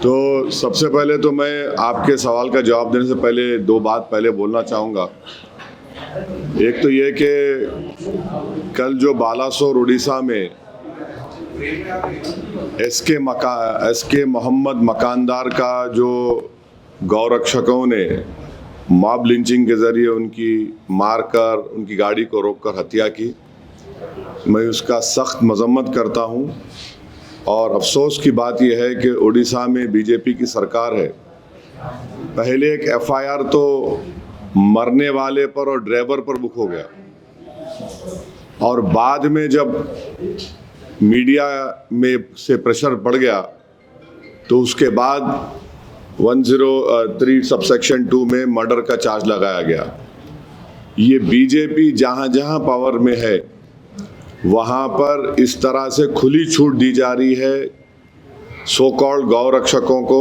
तो सबसे पहले तो मैं आपके सवाल का जवाब देने से पहले दो बात पहले बोलना चाहूँगा। एक तो ये कि कल जो बालासोर उड़ीसा में एसके मोहम्मद मकानदार का जो गौरक्षकों ने मॉब लिंचिंग के ज़रिए उनकी मारकर उनकी गाड़ी को रोककर हत्या की, मैं उसका सख्त मजम्मत करता हूँ। और अफसोस की बात यह है कि उड़ीसा में बीजेपी की सरकार है। पहले एक एफआईआर तो मरने वाले पर और ड्राइवर पर बुक हो गया, और बाद में जब मीडिया में से प्रेशर बढ़ गया तो उसके बाद 103 सबसेक्शन 2 में मर्डर का चार्ज लगाया गया। ये बीजेपी जहाँ जहाँ पावर में है वहाँ पर इस तरह से खुली छूट दी जा रही है सो कॉल्ड गौरक्षकों को।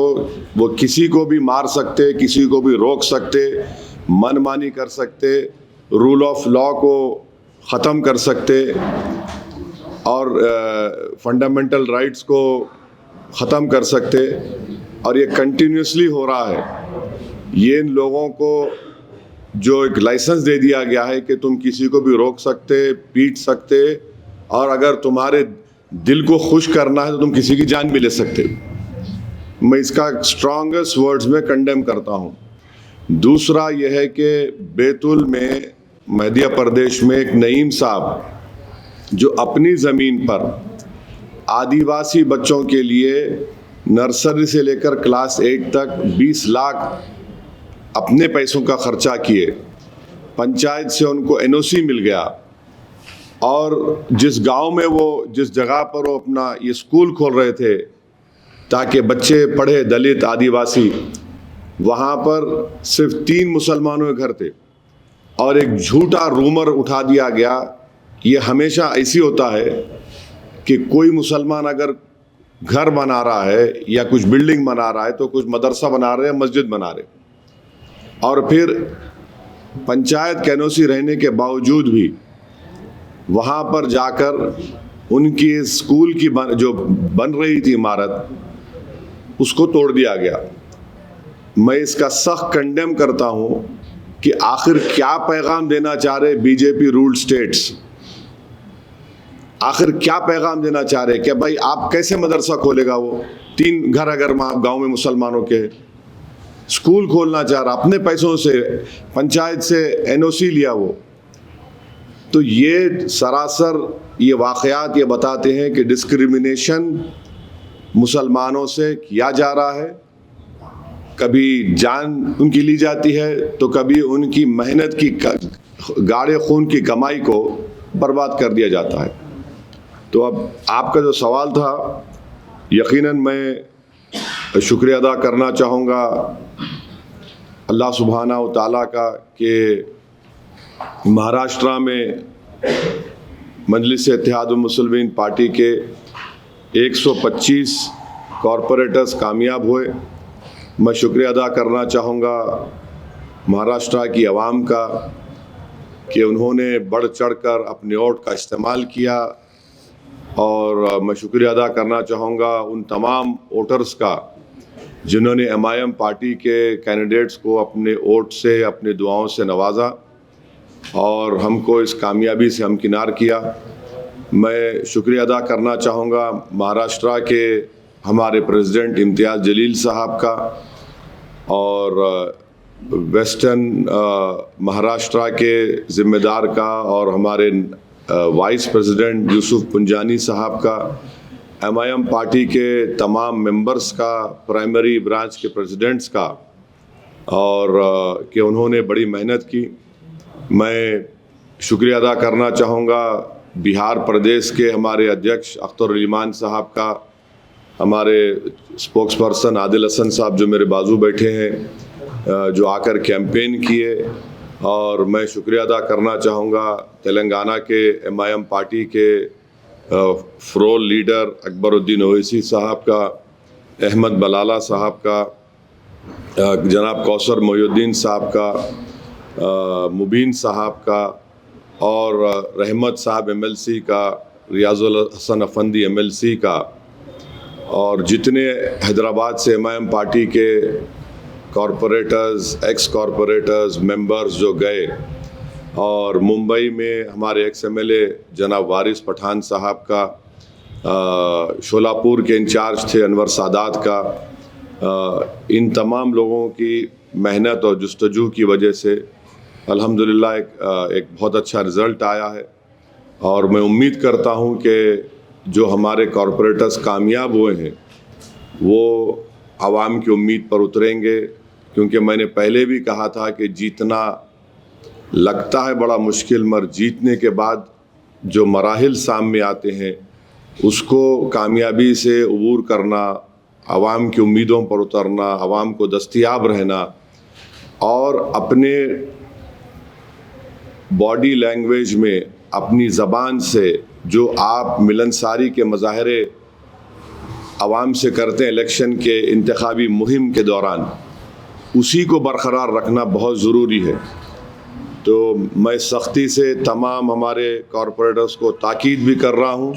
वो किसी को भी मार सकते, किसी को भी रोक सकते, मनमानी कर सकते, रूल ऑफ लॉ को ख़त्म कर सकते और फंडामेंटल राइट्स को ख़त्म कर सकते। और ये कंटिन्यूसली हो रहा है। ये इन लोगों को जो एक लाइसेंस दे दिया गया है कि तुम किसी को भी रोक सकते, पीट सकते, और अगर तुम्हारे दिल को खुश करना है तो तुम किसी की जान भी ले सकते। मैं इसका स्ट्रॉन्गेस्ट वर्ड्स में कंडेम करता हूँ। दूसरा यह है कि बैतूल में मध्य प्रदेश में एक नईम साहब जो अपनी ज़मीन पर आदिवासी बच्चों के लिए नर्सरी से लेकर क्लास 8 तक 20 लाख अपने पैसों का खर्चा किए, पंचायत से उनको एनओसी मिल गया, और जिस गांव में जिस जगह पर वो अपना ये स्कूल खोल रहे थे ताकि बच्चे पढ़े, दलित आदिवासी, वहाँ पर सिर्फ 3 मुसलमानों के घर थे और एक झूठा रूमर उठा दिया गया। ये हमेशा ऐसी होता है कि कोई मुसलमान अगर घर बना रहा है या कुछ बिल्डिंग बना रहा है तो कुछ मदरसा बना रहे हैं, मस्जिद बना रहे, और फिर पंचायत के एनओसी रहने के बावजूद भी वहाँ पर जाकर उनकी स्कूल की जो बन रही थी इमारत, उसको तोड़ दिया गया। मैं इसका सख्त कंडेम करता हूँ कि आखिर क्या पैगाम देना चाह रहे बीजेपी रूल्ड स्टेट्स। आखिर क्या पैगाम देना चाह रहे कि भाई आप कैसे मदरसा खोलेगा? वो 3 घर अगर गांव में मुसलमानों के, स्कूल खोलना चाह रहा अपने पैसों से, पंचायत से एनओसी लिया वो। तो ये सरासर ये वाक़यात ये बताते हैं कि डिस्क्रिमिनेशन मुसलमानों से किया जा रहा है। कभी जान उनकी ली जाती है तो कभी उनकी मेहनत की गाढ़े खून की कमाई को बर्बाद कर दिया जाता है। तो अब आपका जो सवाल था, यकीनन मैं शुक्रिया अदा करना चाहूँगा अल्लाह सुब्हाना व तआला का कि महाराष्ट्र में मजलिस इत्तेहादुल मुस्लिमीन पार्टी के 125 कॉरपोरेटर्स कामयाब हुए। मैं शुक्रिया अदा करना चाहूँगा महाराष्ट्र की आवाम का कि उन्होंने बढ़ चढ़कर अपने वोट का इस्तेमाल किया, और मैं शुक्रिया अदा करना चाहूँगा उन तमाम वोटर्स का जिन्होंने एमआईएम पार्टी के कैंडिडेट्स को अपने वोट से, अपनी दुआओं से नवाजा और हमको इस कामयाबी से हमकिनार किया। मैं शुक्रिया अदा करना चाहूँगा महाराष्ट्र के हमारे प्रेसिडेंट इम्तियाज़ जलील साहब का, और वेस्टर्न महाराष्ट्र के ज़िम्मेदार का, और हमारे वाइस प्रेसिडेंट यूसुफ पुंजानी साहब का, एमआईएम पार्टी के तमाम मेंबर्स का, प्राइमरी ब्रांच के प्रेसिडेंट्स का, और कि उन्होंने बड़ी मेहनत की। मैं शुक्रिया अदा करना चाहूँगा बिहार प्रदेश के हमारे अध्यक्ष अख्तर ईमान साहब का, हमारे स्पोक्स पर्सन आदिल हसन साहब जो मेरे बाजू बैठे हैं, जो आकर कैंपेन किए। और मैं शुक्रिया अदा करना चाहूँगा तेलंगाना के एमआईएम पार्टी के फ्रोल लीडर अकबरुद्दीन ओवैसी साहब का, अहमद बलाला साहब का, जनाब कौसर मोहिउद्दीन साहब का, मुबीन साहब का, और रहमत साहब एमएलसी का, रियाजुल हसन अफंदी एमएलसी का, और जितने हैदराबाद से एमआईएम पार्टी के कॉरपोरेटर्स, एक्स कॉरपोरेटर्स, मेंबर्स जो गए, और मुंबई में हमारे एक्स एमएलए जनाब वारिस पठान साहब का, शोलापुर के इंचार्ज थे अनवर सादात का, इन तमाम लोगों की मेहनत और जुस्तजू की वजह से अल्हम्दुलिल्लाह एक बहुत अच्छा रिज़ल्ट आया है। और मैं उम्मीद करता हूं कि जो हमारे कॉरपोरेटर्स कामयाब हुए हैं वो आवाम की उम्मीद पर उतरेंगे, क्योंकि मैंने पहले भी कहा था कि जीतना लगता है बड़ा मुश्किल, मगर जीतने के बाद जो मराहिल सामने आते हैं उसको कामयाबी से अबूर करना, आवाम की उम्मीदों पर उतरना, आवाम को दस्तयाब रहना और अपने बॉडी लैंग्वेज में, अपनी ज़बान से जो आप मिलनसारी के मज़ाहरे आवाम से करते हैं इलेक्शन के इंतखाबी मुहिम के दौरान, उसी को बरकरार रखना बहुत ज़रूरी है। तो मैं सख्ती से तमाम हमारे कॉरपोरेटर्स को ताकीद भी कर रहा हूँ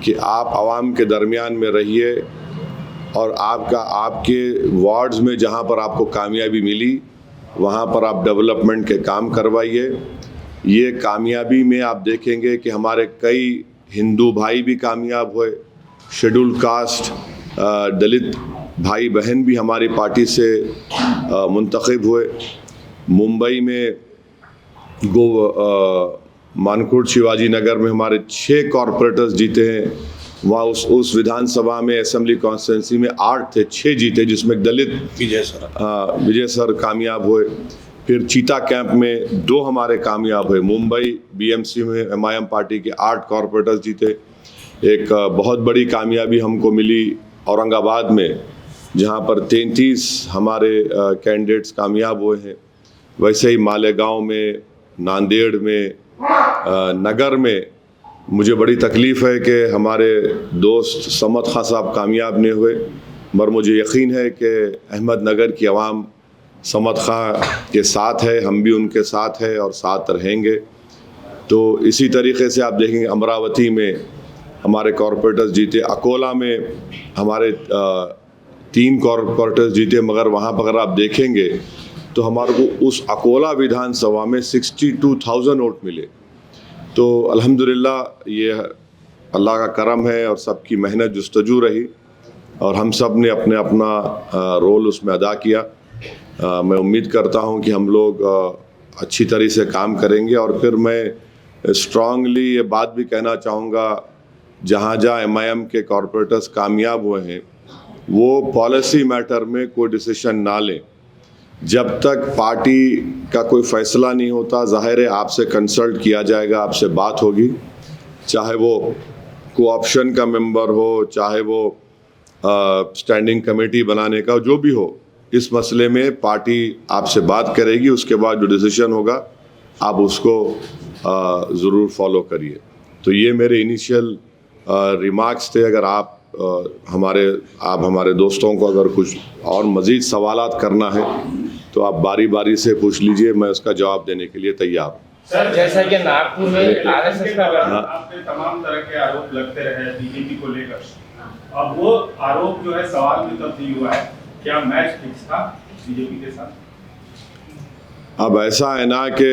कि आप आवाम के दरमियान में रहिए और आपके वार्ड्स में जहाँ पर आपको कामयाबी मिली वहाँ पर आप डेवलपमेंट के काम करवाइए। ये कामयाबी में आप देखेंगे कि हमारे कई हिंदू भाई भी कामयाब हुए, शेड्यूल कास्ट दलित भाई बहन भी हमारी पार्टी से मुंतखब हुए। मुंबई में मानकोट शिवाजी नगर में हमारे 6 कॉरपोरेटर्स जीते हैं। वहाँ उस विधानसभा में असेंबली कॉन्स्टिट्यूंसी में 8 थे, 6 जीते, जिसमें दलित विजय सर कामयाब हुए। फिर चीता कैंप में 2 हमारे कामयाब हुए। मुंबई बीएमसी में एमआईएम पार्टी के 8 कॉरपोरेटर्स जीते। एक बहुत बड़ी कामयाबी हमको मिली औरंगाबाद में, जहाँ पर 33 हमारे कैंडिडेट्स कामयाब हुए हैं। वैसे ही मालेगांव में, नांदेड़ में, नगर में मुझे बड़ी तकलीफ़ है कि हमारे दोस्त समद खां साहब कामयाब नहीं हुए, मगर मुझे यकीन है कि अहमदनगर की आवाम समद खां के साथ है, हम भी उनके साथ हैं और साथ रहेंगे। तो इसी तरीके से आप देखेंगे अमरावती में हमारे कॉरपोरेटर्स जीते, अकोला में हमारे 3 कॉरपोरेटर्स जीते, मगर वहाँ पर अगर आप देखेंगे तो हमारे को उस अकोला विधानसभा में 62,000 वोट मिले। तो अल्हम्दुलिल्लाह ये अल्लाह का करम है और सबकी मेहनत जुस्तजू रही और हम सब ने अपना रोल उसमें अदा किया। मैं उम्मीद करता हूँ कि हम लोग अच्छी तरह से काम करेंगे। और फिर मैं स्ट्रांगली ये बात भी कहना चाहूँगा, जहाँ एमआईएम के कॉरपोरेटर्स कामयाब हुए हैं वो पॉलिसी मैटर में कोई डिसीजन ना लें जब तक पार्टी का कोई फ़ैसला नहीं होता। ज़ाहिर है आपसे कंसल्ट किया जाएगा, आपसे बात होगी, चाहे वो कोऑप्शन का मेंबर हो, चाहे वो स्टैंडिंग कमेटी बनाने का जो भी हो। इस मसले में पार्टी आपसे बात करेगी, उसके बाद जो डिसीजन होगा आप उसको ज़रूर फॉलो करिए। तो ये मेरे इनिशियल रिमार्क्स थे। अगर आप हमारे दोस्तों को अगर कुछ और मज़ीद सवालात करना है तो आप बारी बारी से पूछ लीजिए, मैं उसका जवाब देने के लिए तैयार हूँ। सर, जैसा कि नागपुर में आरएसएस का आप पे तमाम तरह के आरोप लगते रहे बीजेपी को लेकर, अब वो आरोप जो है सवाल में तब्दील हुआ है, क्या मैच फिक्स था बीजेपी के साथ? अब ऐसा है ना कि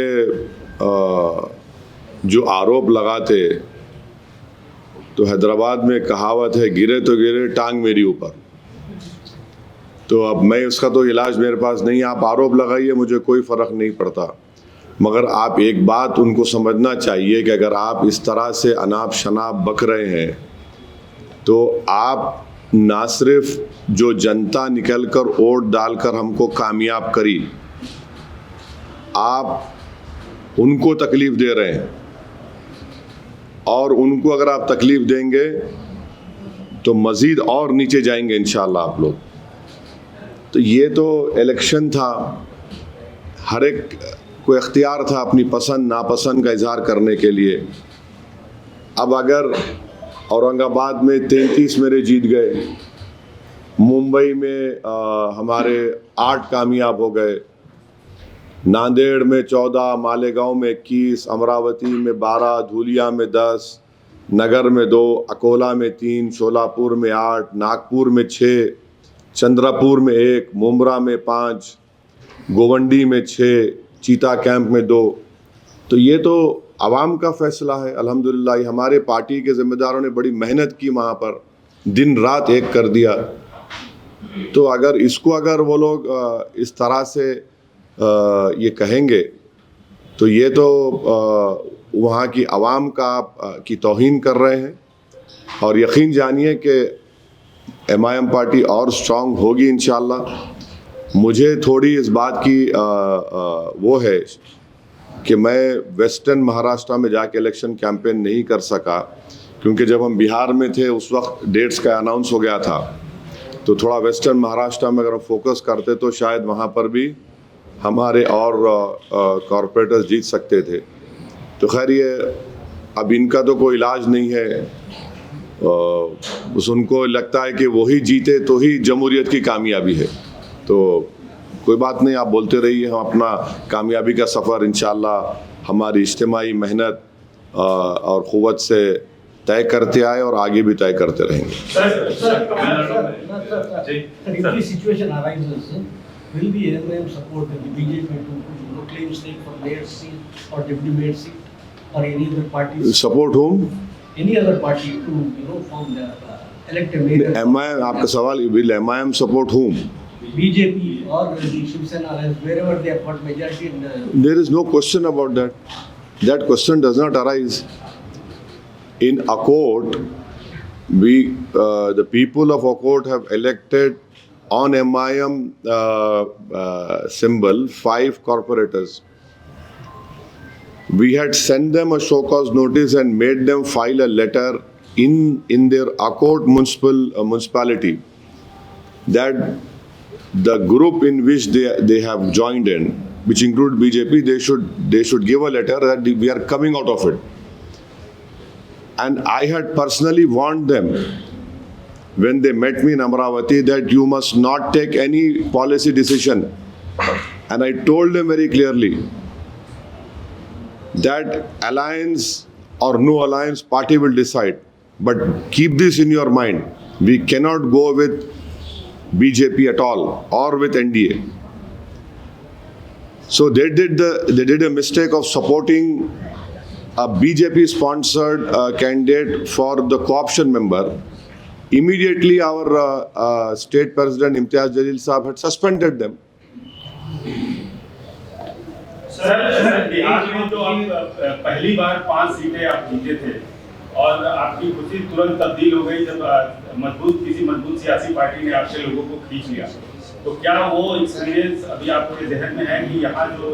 जो आरोप लगाते, तो हैदराबाद में कहावत है, गिरे तो गिरे टांग मेरी ऊपर। तो अब मैं उसका तो इलाज मेरे पास नहीं। आप आरोप लगाइए, मुझे कोई फ़र्क नहीं पड़ता, मगर आप एक बात उनको समझना चाहिए कि अगर आप इस तरह से अनाप शनाप बक रहे हैं तो आप ना सिर्फ जो जनता निकल कर वोट डालकर हमको कामयाब करी, आप उनको तकलीफ़ दे रहे हैं। और उनको अगर आप तकलीफ़ देंगे तो मज़ीद और नीचे जाएंगे इंशाअल्लाह आप लोग। तो ये तो इलेक्शन था, हर एक को इख्तियार था अपनी पसंद नापसंद का इजहार करने के लिए। अब अगर औरंगाबाद में 33 मेरे जीत गए, मुंबई में हमारे 8 कामयाब हो गए, नांदेड़ में 14, मालेगांव में 21, अमरावती में 12, धुलिया में 10, नगर में 2, अकोला में 3, शोलापुर में 8, नागपुर में 6, चंद्रपुर में 1, मुमरा में 5, गोवंडी में 6, चीता कैंप में 2। तो ये तो आवाम का फैसला है। अल्हम्दुलिल्लाह हमारे पार्टी के ज़िम्मेदारों ने बड़ी मेहनत की, वहाँ पर दिन रात एक कर दिया। तो अगर वो लोग इस तरह से ये कहेंगे तो ये तो वहाँ की आवाम की तौहीन कर रहे हैं। और यकीन जानिए कि MIM पार्टी और स्ट्रांग होगी इंशाअल्लाह। मुझे थोड़ी इस बात की वो है कि मैं वेस्टर्न महाराष्ट्र में जाके इलेक्शन कैंपेन नहीं कर सका, क्योंकि जब हम बिहार में थे उस वक्त डेट्स का अनाउंस हो गया था। तो थोड़ा वेस्टर्न महाराष्ट्र में अगर हम फोकस करते तो शायद वहाँ पर भी हमारे और कॉरपोरेटर्स जीत सकते थे। तो खैर ये अब इनका तो कोई इलाज नहीं है। बस उनको लगता है कि वही जीते तो ही जमहूरियत की कामयाबी है। तो कोई बात नहीं, आप बोलते रहिए, हम अपना कामयाबी का सफ़र इंशाअल्लाह हमारी इज्तिमाई मेहनत और क़ुव्वत से तय करते आए और आगे भी तय करते रहेंगे। If this situation arises, will the MIM support the BJP to claim stake for mayor seat or deputy mayor seat or any other parties? Support whom? Any other party to form the elect a mayor? MIM, आपका सवाल, will MIM support whom? BJP or the Shiv Sena alliance, wherever they have got majority in the... There is no question about that. That question does not arise. In Akot, the people of Akot have elected on MIM symbol 5 corporators. We had sent them a show cause notice and made them file a letter in their Akot municipality that the group in which they have joined in, which include BJP, they should give a letter that we are coming out of it. And I had personally warned them when they met me in Amravati that you must not take any policy decision. And I told them very clearly that alliance or no alliance, party will decide. But keep this in your mind. We cannot go with BJP at all or with NDA. So they did a mistake of supporting a BJP-sponsored candidate for the co-option member. Immediately, our state president Imtiaz Jalil Saab had suspended them. Sir Bihar में तो आप पहली बार 5 सीटें आप जीते थे और आपकी खुशी तुरंत तब्दील हो गई जब किसी मजबूत सियासी पार्टी ने आपसे लोगों को खींच लिया। तो क्या वो एक्सपीरियंस अभी आपके जहन में है कि यहाँ जो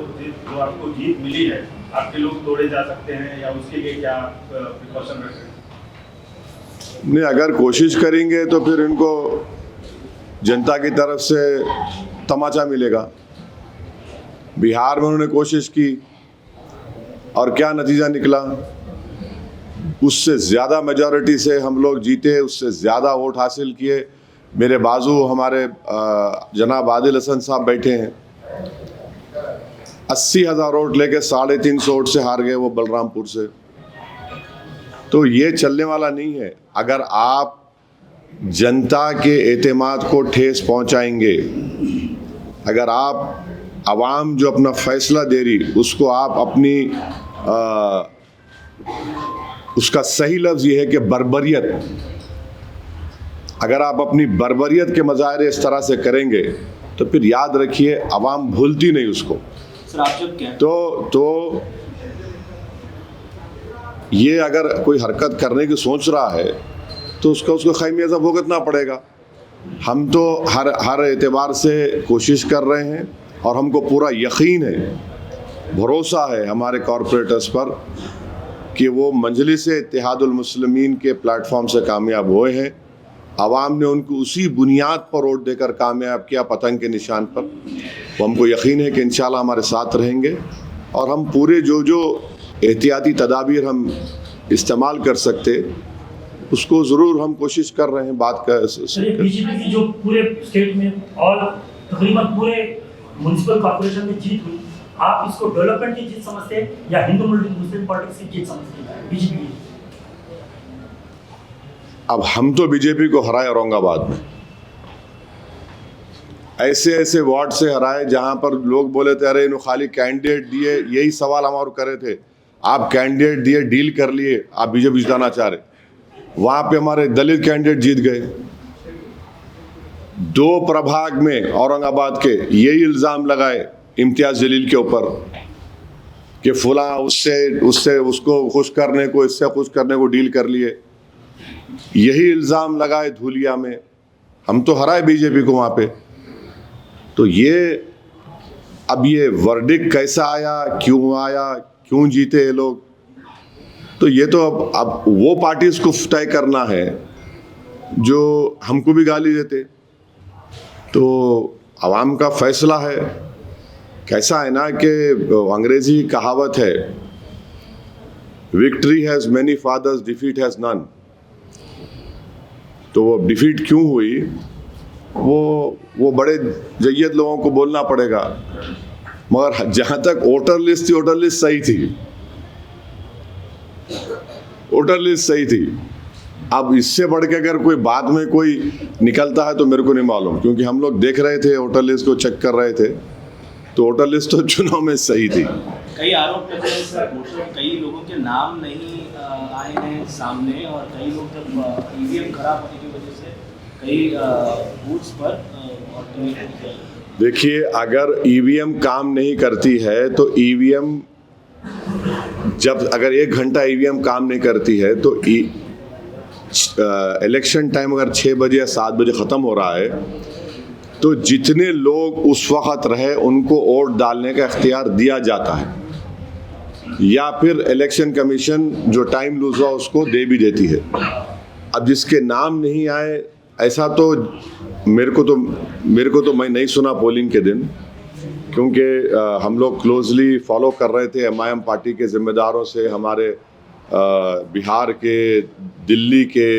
आपको जीत मिली है आपके लोग तोड़े जा सकते हैं, या उसके लिए क्या प्रिकॉशन रख रहे हैं? नहीं, अगर कोशिश करेंगे तो फिर इनको जनता की तरफ से तमाचा मिलेगा। बिहार में उन्होंने कोशिश की और क्या नतीजा निकला, उससे ज़्यादा मेजॉरिटी से हम लोग जीते, उससे ज़्यादा वोट हासिल किए। मेरे बाजू हमारे जनाब आदिल हसन साहब बैठे हैं, 80,000 वोट लेके 350 वोट से हार गए वो बलरामपुर से। तो ये चलने वाला नहीं है। अगर आप जनता के एतमाद को ठेस पहुंचाएंगे, अगर आप आवाम जो अपना फैसला दे रही उसको आप अपनी उसका सही लफ्ज़ ये है कि बर्बरियत, अगर आप अपनी बर्बरियत के मज़ाहिर इस तरह से करेंगे तो फिर याद रखिए आवाम भूलती नहीं उसको। सर आप जब क्या तो ये अगर कोई हरकत करने की सोच रहा है तो उसको खैमियाजा भुगतना पड़ेगा। हम तो हर एतबार से कोशिश कर रहे हैं और हमको पूरा यकीन है, भरोसा है हमारे कॉरपोरेटर्स पर कि वो मजलिस इत्तेहादुल मुस्लिमीन के प्लेटफॉर्म से कामयाब हुए हैं। आवाम ने उनको उसी बुनियाद पर वोट देकर कामयाब किया, पतंग के निशान पर। वो हमको यकीन है कि इंशाल्लाह हमारे साथ रहेंगे और हम पूरे जो एहतियाती तदाबीर हम इस्तेमाल कर सकते उसको ज़रूर हम कोशिश कर रहे हैं। बात का बीजेपी की जो पूरे स्टेट में और तकरीबन पूरे म्युनिसिपल कॉर्पोरेशन में जीत हुई, आप इसको डेवलपमेंट की जीत समझते हैं या हिंदू मुस्लिम पॉलिटिक्स की जीत समझते हैं बीजेपी की? अब हम तो बीजेपी को हराए औरंगाबाद में, ऐसे ऐसे वार्ड से हराए जहां पर लोग बोले थे अरे इन्होंने खाली कैंडिडेट दिए, यही सवाल हमारे करे थे, आप कैंडिडेट दिए, डील कर लिए, आप बीजेपी जिताना चाह रहे, वहां पे हमारे दलित कैंडिडेट जीत गए। 2 प्रभाग में औरंगाबाद के यही इल्जाम लगाए इम्तियाज जलील के ऊपर कि फुला उससे उसको खुश करने को, इससे खुश करने को डील कर लिए, यही इल्जाम लगाए धूलिया में। हम तो हराए बीजेपी को वहां पे। तो अब ये वर्डिक्ट कैसा आया, क्यों जीते ये लोग, तो ये तो अब वो पार्टीज को तय करना है जो हमको भी गाली देते। तो आवाम का फैसला है। कैसा है ना कि अंग्रेजी कहावत है, victory has many fathers, defeat has none. तो वो डिफीट क्यों हुई, वो बड़े जय्यद लोगों को बोलना पड़ेगा। मगर जहां तक वोटर लिस्ट थी, वोटर लिस्ट सही थी, वोटर लिस्ट सही थी। अब इससे बढ़ के अगर कोई बाद में कोई निकलता है तो मेरे को नहीं मालूम, क्योंकि हम लोग देख रहे थे, वोटर लिस्ट को चेक कर रहे थे, तो वोटर लिस्ट तो चुनाव में सही थी। कई आरोप लगे हैं सर, कई लोगों के नाम नहीं आए हैं सामने, और कई लोग जब ईवीएम खराब होने की वजह से कई बूथ्स पर देखिए, अगर ईवीएम काम नहीं करती है तो ईवीएम अगर 1 घंटा ईवीएम काम नहीं करती है तो इलेक्शन टाइम अगर 6 बजे या 7 बजे ख़त्म हो रहा है तो जितने लोग उस वक्त रहे उनको वोट डालने का इख्तियार दिया जाता है, या फिर इलेक्शन कमीशन जो टाइम लूज हुआ उसको दे भी देती है। अब जिसके नाम नहीं आए, ऐसा तो मेरे को तो मैं नहीं सुना पोलिंग के दिन, क्योंकि हम लोग क्लोजली फॉलो कर रहे थे एमआईएम पार्टी के जिम्मेदारों से, हमारे बिहार के, दिल्ली के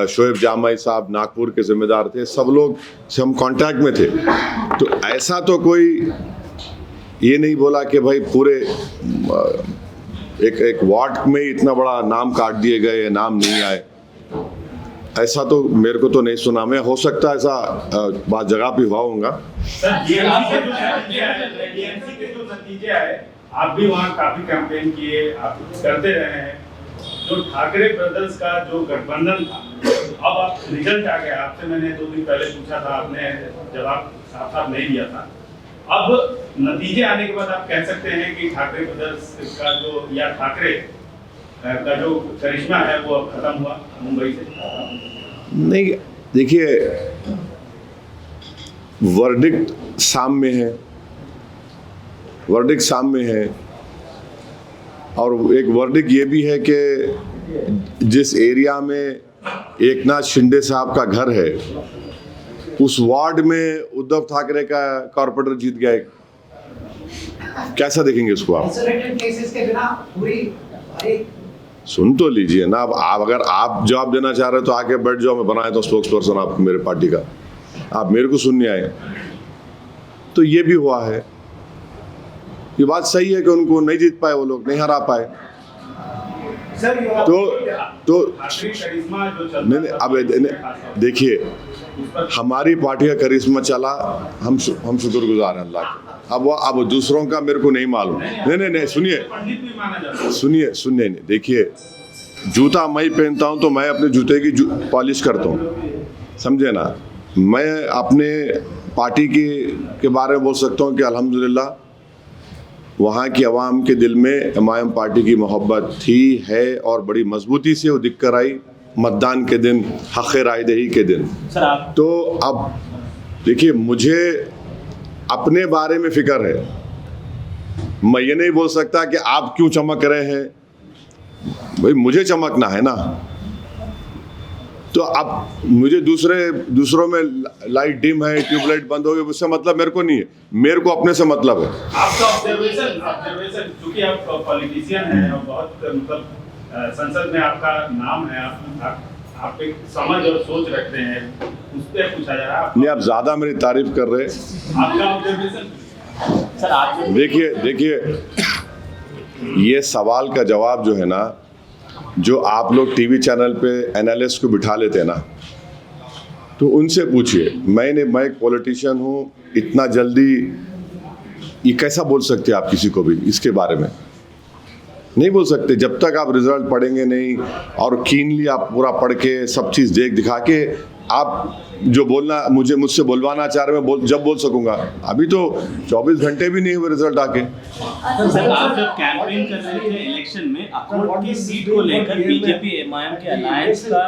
शोएब जामाई साहब नागपुर के जिम्मेदार थे, सब लोग से हम कांटेक्ट में थे। तो ऐसा तो कोई ये नहीं बोला कि भाई पूरे एक वार्ड में इतना बड़ा नाम काट दिए गए, नाम नहीं आए, ऐसा तो मेरे को तो नहीं सुना। मैं हो सकता है ऐसा बात जगह पे हुआ होगा। के जो नतीजे आए, आप भी वहाँ काफी कैंपेन किए, आप करते रहे हैं। जो ठाकरे ब्रदर्स का जो गठबंधन था, अब आप रिजल्ट आ गया, आपसे मैंने 2 दिन पहले पूछा था, आपने जवाब साफ नहीं दिया था। अब नतीजे आने के बाद आप कह सकते हैं कि ठाकरे ब्रदर्स का जो, या ठाकरे का जो करिश्मा है वो अब खत्म हुआ मुंबई से? नहीं, देखिए, वर्डिक्ट सामने है, वर्डिक्ट सामने है, और एक वर्डिक्ट ये भी है कि जिस एरिया में एकनाथ शिंदे साहब का घर है, उस वार्ड में उद्धव ठाकरे का कॉर्पोरेटर जीत गया। कैसा देखेंगे इसको आप? केसेस के बिना पूरी सुन तो लीजिए ना। अब अगर आप जवाब देना चाह रहे हो तो आके बैठ जाओ, मैं बनाया तो स्पोक्स पर्सन आपको मेरे पार्टी का, आप मेरे को सुनने आए। तो ये भी हुआ है, ये बात सही है कि उनको नहीं जीत पाए, वो लोग नहीं हरा पाए। तो नहीं, अब देखिए, हमारी पार्टी का करिश्मा चला, हम शुक्रगुजार हैं अल्लाह के। अब दूसरों का मेरे को नहीं मालूम। नहीं, सुनिए, देखिए, जूता मैं पहनता हूँ तो मैं अपने जूते की पॉलिश करता हूँ, समझे ना। मैं अपने पार्टी के बारे में बोल सकता हूँ कि अल्हम्दुलिल्लाह वहाँ की आवाम के दिल में एमआईएम पार्टी की मोहब्बत थी, है, और बड़ी मजबूती से वो दिख कर आई मतदान के दिन, हक़ रायदही के दिन। तो अब देखिए, मुझे अपने बारे में फिक्र है, मैं ये नहीं बोल सकता कि आप क्यों चमक रहे हैं, भाई मुझे चमकना है ना। तो अब मुझे दूसरों में लाइट डिम है, ट्यूबलाइट बंद हो गई, उससे मतलब मेरे को नहीं है, मेरे को अपने से मतलब है। आपका ऑब्जर्वेशन क्योंकि आप पॉलिटिशियन हैं और बहुत मतलब संसद में आपका नाम है, आप एक समझ और सोच रखते हैं, उस पर पूछा जा रहा है। नहीं, आप ज्यादा मेरी तारीफ कर रहे हैं। आपका ऑब्जर्वेशन सर, देखिए, ये सवाल का जवाब जो है ना, जो आप लोग टीवी चैनल पे एनालिस्ट को बिठा लेते हैं ना, तो उनसे पूछिए। मैं एक पॉलिटिशियन हूँ, इतना जल्दी ये कैसा बोल सकते हैं आप किसी को भी इसके बारे में? नहीं बोल सकते जब तक आप रिजल्ट पढ़ेंगे नहीं और कीनली आप पूरा पढ़ के सब चीज़ दिखा के आप जो बोलना मुझसे बोलवाना चाह रहे हैं जब बोल सकूंगा। अभी तो 24 घंटे भी नहीं हुए रिजल्ट आके। सर, आप जब कैंपेन कर रहे थे इलेक्शन में अखरोट की सीट को लेकर बीजेपी एमआईएम के अलायंस का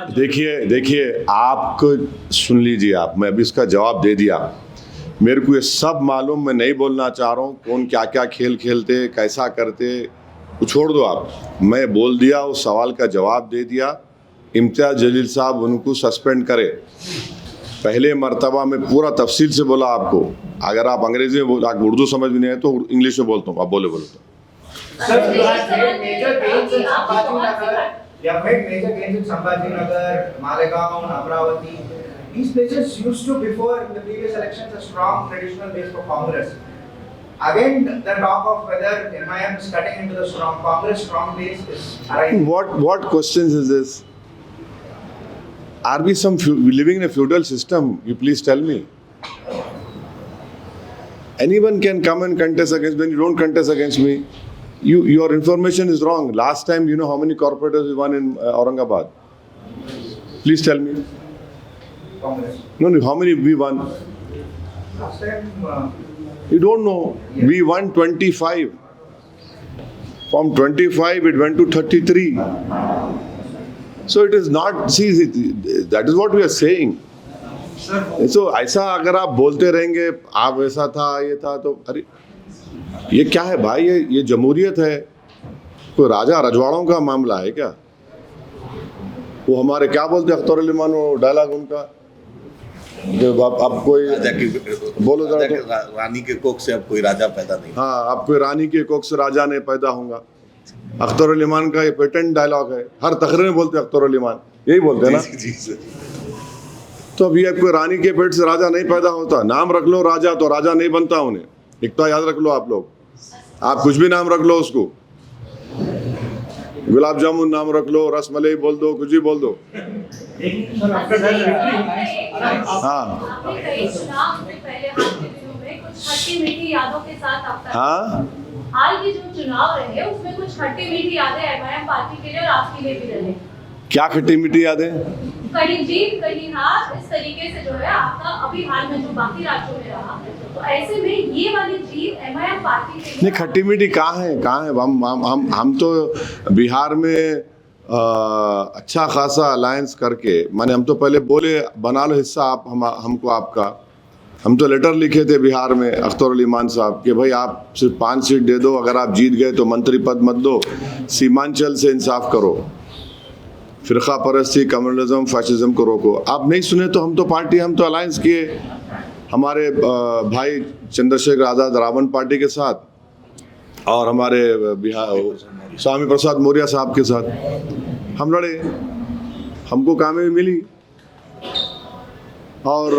देखिए आपको सुन लीजिए आप, मैं अभी इसका जवाब दे दिया। मेरे को ये सब मालूम, मैं नहीं बोलना चाह रहा हूँ कौन क्या क्या खेल खेलते कैसा करते, वो छोड़ दो आप। मैं बोल दिया, उस सवाल का जवाब दे दिया। इम्तियाज़ जलील साहब उनको सस्पेंड करे। पहले मर्तबा में पूरा तफसील से बोला आपको। अगर आप अंग्रेजी में बोल, आप उर्दू समझ में नहीं आए तो इंग्लिश में बोलता हूँ, आप बोले तो। Sir, you have made major gains in Sambhajinagar. You have made major gains in Sambhajinagar, Malegaon, Amravati. These places used to, before in the previous elections, a strong traditional base for Congress. Again, the talk of whether MIM is cutting into the strong Congress strong base is arising. What questions is this? Are we living in a feudal system? You please tell me. Anyone can come and contest against me. When you don't contest against me, your information is wrong. Last time, you know how many corporators we won in Aurangabad? Please tell me. Congress. No, how many we won? Last time, You don't know. Yes. We won 25. From 25, it went to 33. So it is not, see, that is what we are saying. So ऐसा अगर आप बोलते रहेंगे, आप ऐसा था, ये था, तो अरे ये क्या है भाई? ये जमहूरियत है। कोई राजा रजवाड़ों का मामला है क्या? वो हमारे क्या बोलते अख्तर अली मान, वो डायलॉग उनका, जब आप कोई बोलो जरा तो, रानी के कोख से अब कोई राजा पैदा नहीं। हाँ, अब कोई रानी के कोख से राजा नहीं पैदा होगा। अख्तर अली मान का ये पेटेंट डायलॉग है, हर तकरीर में बोलते अख्तर अली मान, यही बोलते हैं ना। जी। तो अभी कोई रानी के पेट से राजा नहीं पैदा होता। नाम रख लो राजा, तो राजा नहीं बनता उन्हें। एक तो याद रख लो आप लोग, आप कुछ भी नाम रख लो उसको, गुलाब जामुन नाम रख लो, रसमलाई बोल दो, कुछ भी बोल दो। हाँ, हाल के जो चुनाव रहे उसमें कुछ खट्टी मीठी यादें एमआईएम पार्टी के लिए और आपके लिए भी रहे। क्या खट्टी मीठी यादें? कहीं जीत कहीं हार, इस तरीके से जो है आपका अभी हाल में जो बाकी राज्यों में रहा, तो ऐसे में ये वाली जीत एमआईएम पार्टी के लिए नहीं, खट्टी मीठी कहाँ है? हम तो बिहार में अच्छा खासा अलायंस करके, माने हम तो पहले बोले बना लो हिस्सा आप हमको आपका। हम तो लेटर लिखे थे बिहार में अख्तर अली मान साहब कि भाई आप सिर्फ 5 सीट दे दो, अगर आप जीत गए तो मंत्री पद मत दो, सीमांचल से इंसाफ करो, फिरका परस्ती, कम्युनलिज्म, फैशिज्म को रोको। आप नहीं सुने तो हम तो अलायंस किए हमारे भाई चंद्रशेखर आज़ाद रावण पार्टी के साथ और हमारे बिहार स्वामी प्रसाद मौर्य साहब के साथ हम लड़े, हमको कामयाबी मिली और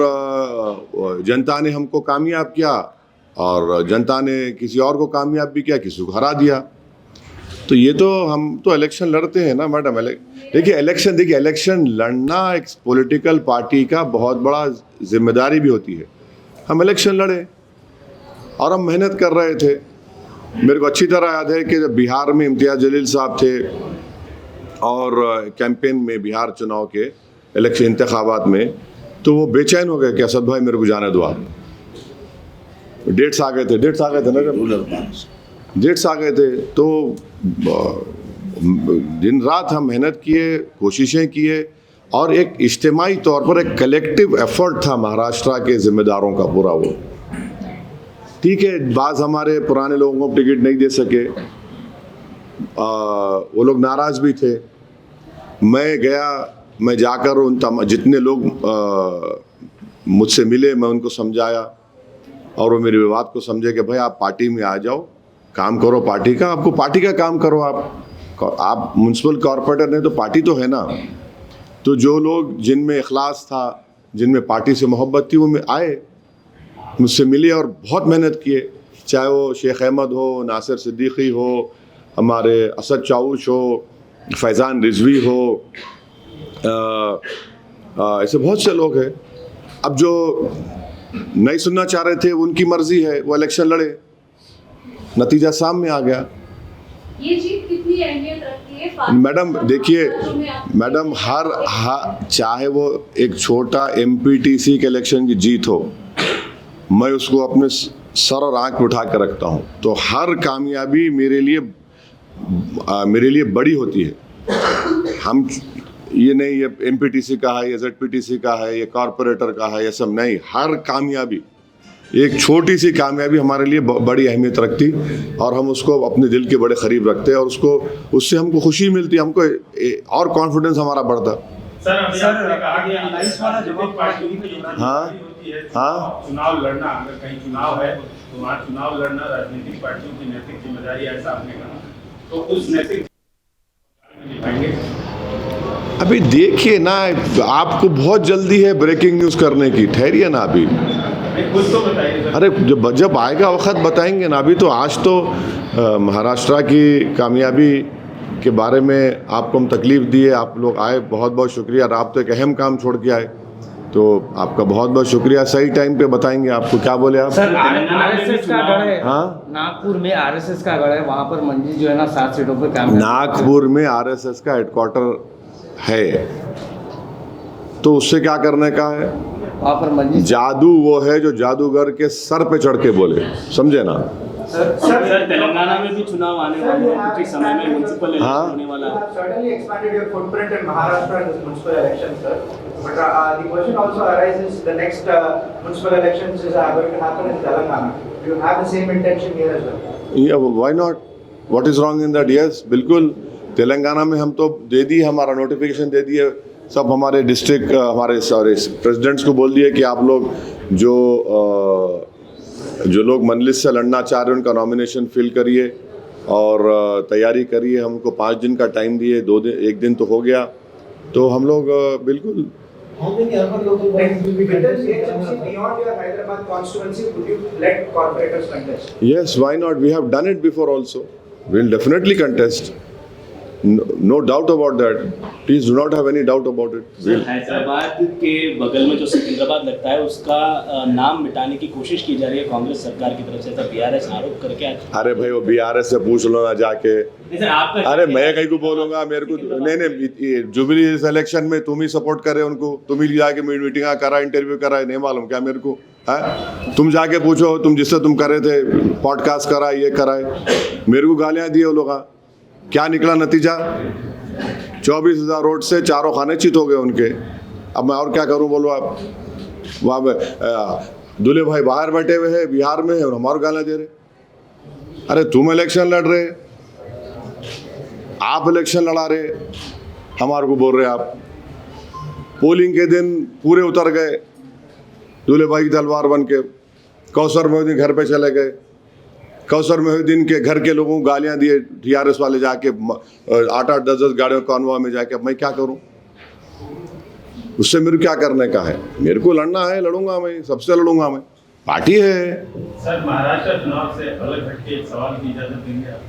जनता ने हमको कामयाब किया और जनता ने किसी और को कामयाब भी किया, किसी को हरा दिया। तो ये तो हम तो इलेक्शन लड़ते हैं ना मैडम। देखिए इलेक्शन लड़ना एक पॉलिटिकल पार्टी का बहुत बड़ा जिम्मेदारी भी होती है। हम इलेक्शन लड़े और हम मेहनत कर रहे थे। मेरे को अच्छी तरह याद है कि जब बिहार में इम्तियाज़ जलील साहब थे और कैंपेन में बिहार चुनाव के इलेक्शन इंतखाबात में, तो वो बेचैन हो गए कि असद भाई मेरे को जाने दो आप। डेट्स आ गए थे ना, जब डेट्स आ गए थे तो दिन रात हम मेहनत किए, कोशिशें किए और एक इज्तिमाई तौर पर एक कलेक्टिव एफर्ट था महाराष्ट्र के ज़िम्मेदारों का पूरा। वो ठीक है, बाज़ हमारे पुराने लोगों को टिकट नहीं दे सके, वो लोग नाराज़ भी थे। मैं जाकर उन जितने लोग मुझसे मिले, मैं उनको समझाया और वो मेरे विवाद को समझे कि भाई आप पार्टी में आ जाओ, काम करो पार्टी का, आपको पार्टी का काम करो। आप म्युनिसिपल कॉरपोरेटर नहीं तो पार्टी तो है ना। तो जो लोग जिनमें इखलास था, जिनमें पार्टी से मोहब्बत थी, वो आए, मुझसे मिले और बहुत मेहनत किए। चाहे वो शेख अहमद हो, नासिर सिद्दीकी हो, हमारे असद चाऊश हो, फैज़ान रिजवी हो, ऐसे बहुत से लोग हैं। अब जो नहीं सुनना चाह रहे थे उनकी मर्जी है, वो इलेक्शन लड़े, नतीजा सामने आ गया। ये जीत कितनी अहमियत रखती है? मैडम देखिए, मैडम हर चाहे वो एक छोटा एमपीटीसी के इलेक्शन की जीत हो, मैं उसको अपने सर और आंख पे उठा कर रखता हूँ। तो हर कामयाबी मेरे लिए बड़ी होती है। हम ये नहीं ये एमपीटीसी का है, ये जेडपीटीसी का है, ये कॉरपोरेटर का है, ये सब नहीं। हर कामयाबी, एक छोटी सी कामयाबी हमारे लिए बड़ी अहमियत रखती, और हम उसको अपने दिल के बड़े करीब रखते हैं, और उससे हमको खुशी मिलती, हमको और कॉन्फिडेंस हमारा बढ़ता। सर अभी आपने कहा कि 19 वाला जवाब पार्टी की जो हाँ, होती है, हाँ। चुनाव लड़ना, अगर कहीं चुनाव है तो वहाँ चुनाव लड़ना राजनीतिक पार्टियों की नैतिक जिम्मेदारी है, ऐसा आपने कहा। तो उस नैतिक दिखाएंगे। अभी देखिए ना, आपको बहुत जल्दी है ब्रेकिंग न्यूज़ करने की, ठहरिए ना अभी। कुछ तो बताइए सर। अरे जब आएगा वक्त बताएंगे ना। अभी तो आज तो महाराष्ट्र की कामयाबी के बारे में आपको हम तकलीफ़ दिए, आप लोग आए, बहुत बहुत शुक्रिया। आप तो एक अहम काम छोड़ के आए, तो आपका बहुत बहुत शुक्रिया। सही टाइम पे बताएंगे आपको। क्या बोले आप? सर आरएसएस का गढ़ है। हाँ, नागपुर में आरएसएस का गढ़ है, वहाँ पर मंजी जो है ना 7 सीटों पर काम। नागपुर में आरएसएस का हेडक्वार्टर है, तो उससे क्या करने का है? वहाँ पर मंजी जादू वो है जो जादूगर के सर पे चढ़ के बोले, समझे ना? सर तेलंगाना में भी चुनाव आने वाले हैं, कुछ ही समय में म्युनिसिपल इलेक्शन हाँ। होने वाला है। Certainly expanded your footprint in Maharashtra in this municipal election, sir. But the question also arises: the next municipal elections is going to happen in Telangana. Do you have the same intention here as well? Yeah, why not? What is wrong in that? Yes, बिल्कुल। तेलंगाना में हम तो दे दी, हमारा notification दे दिए, सब हमारे district हमारे presidents को बोल दिए कि आप लोग जो लोग मंडलिस्ट से लड़ना चाह रहे हैं उनका नॉमिनेशन फिल करिए और तैयारी करिए। हमको 5 दिन का टाइम दिए, 2 दिन, 1 दिन तो हो गया, तो हम लोग बिल्कुल। How many urban local bodies will be Within contested? CHMC, beyond your Hyderabad constituency, would you let corporators contest? Yes, why not? We have done it before also. We'll definitely contest. No doubt about that. Please do not have any doubt about it. Sir Hyderabad के बगल में जो सिकंदराबाद लगता है उसका नाम मिटाने की कोशिश की जा रही है कांग्रेस सरकार की तरफ से, ऐसा बीआरएस आरोप करके। अरे भाई वो बीआरएस से पूछ लो ना जाके। सर आपका अरे मैं कहीं को बोलूंगा, मेरे को नहीं जुबली इलेक्शन में तुम ही सपोर्ट करे उनको, तुम ही जाके मीटिंग करा, इंटरव्यू करा, नहीं मालूम क्या मेरे को है? तुम जाके पूछो, तुम जिससे तुम करे थे पॉडकास्ट करा, ये कराए, मेरे को गालियां दिए वो लोग। क्या निकला नतीजा? 24,000 वोट से 4 खाने चित हो गए उनके। अब मैं और क्या करूं बोलो आप? वहाँ दूल्हे भाई बाहर बैठे हुए हैं, बिहार में है, और हमारे गालियां दे रहे। अरे तुम इलेक्शन लड़ रहे, आप इलेक्शन लड़ा रहे, हमारे को बोल रहे आप। पोलिंग के दिन पूरे उतर गए दूल्हे भाई की तलवार बन के, कौसर मोहद्दीन घर पे चले गए। कौसर मोहद्दीन के घर के लोगों को गालियां दिए टीआरएस वाले जाके 8-8, 10-10 गाड़ियों कॉन्वॉय में जाके। अब मैं क्या करूं? उससे मेरे क्या करने का है? मेरे को लड़ना है, लड़ूंगा मैं, सबसे लड़ूंगा मैं, पार्टी है। सर महाराष्ट्र चुनाव से अलग हटके एक सवाल की इजाजत देंगे आप?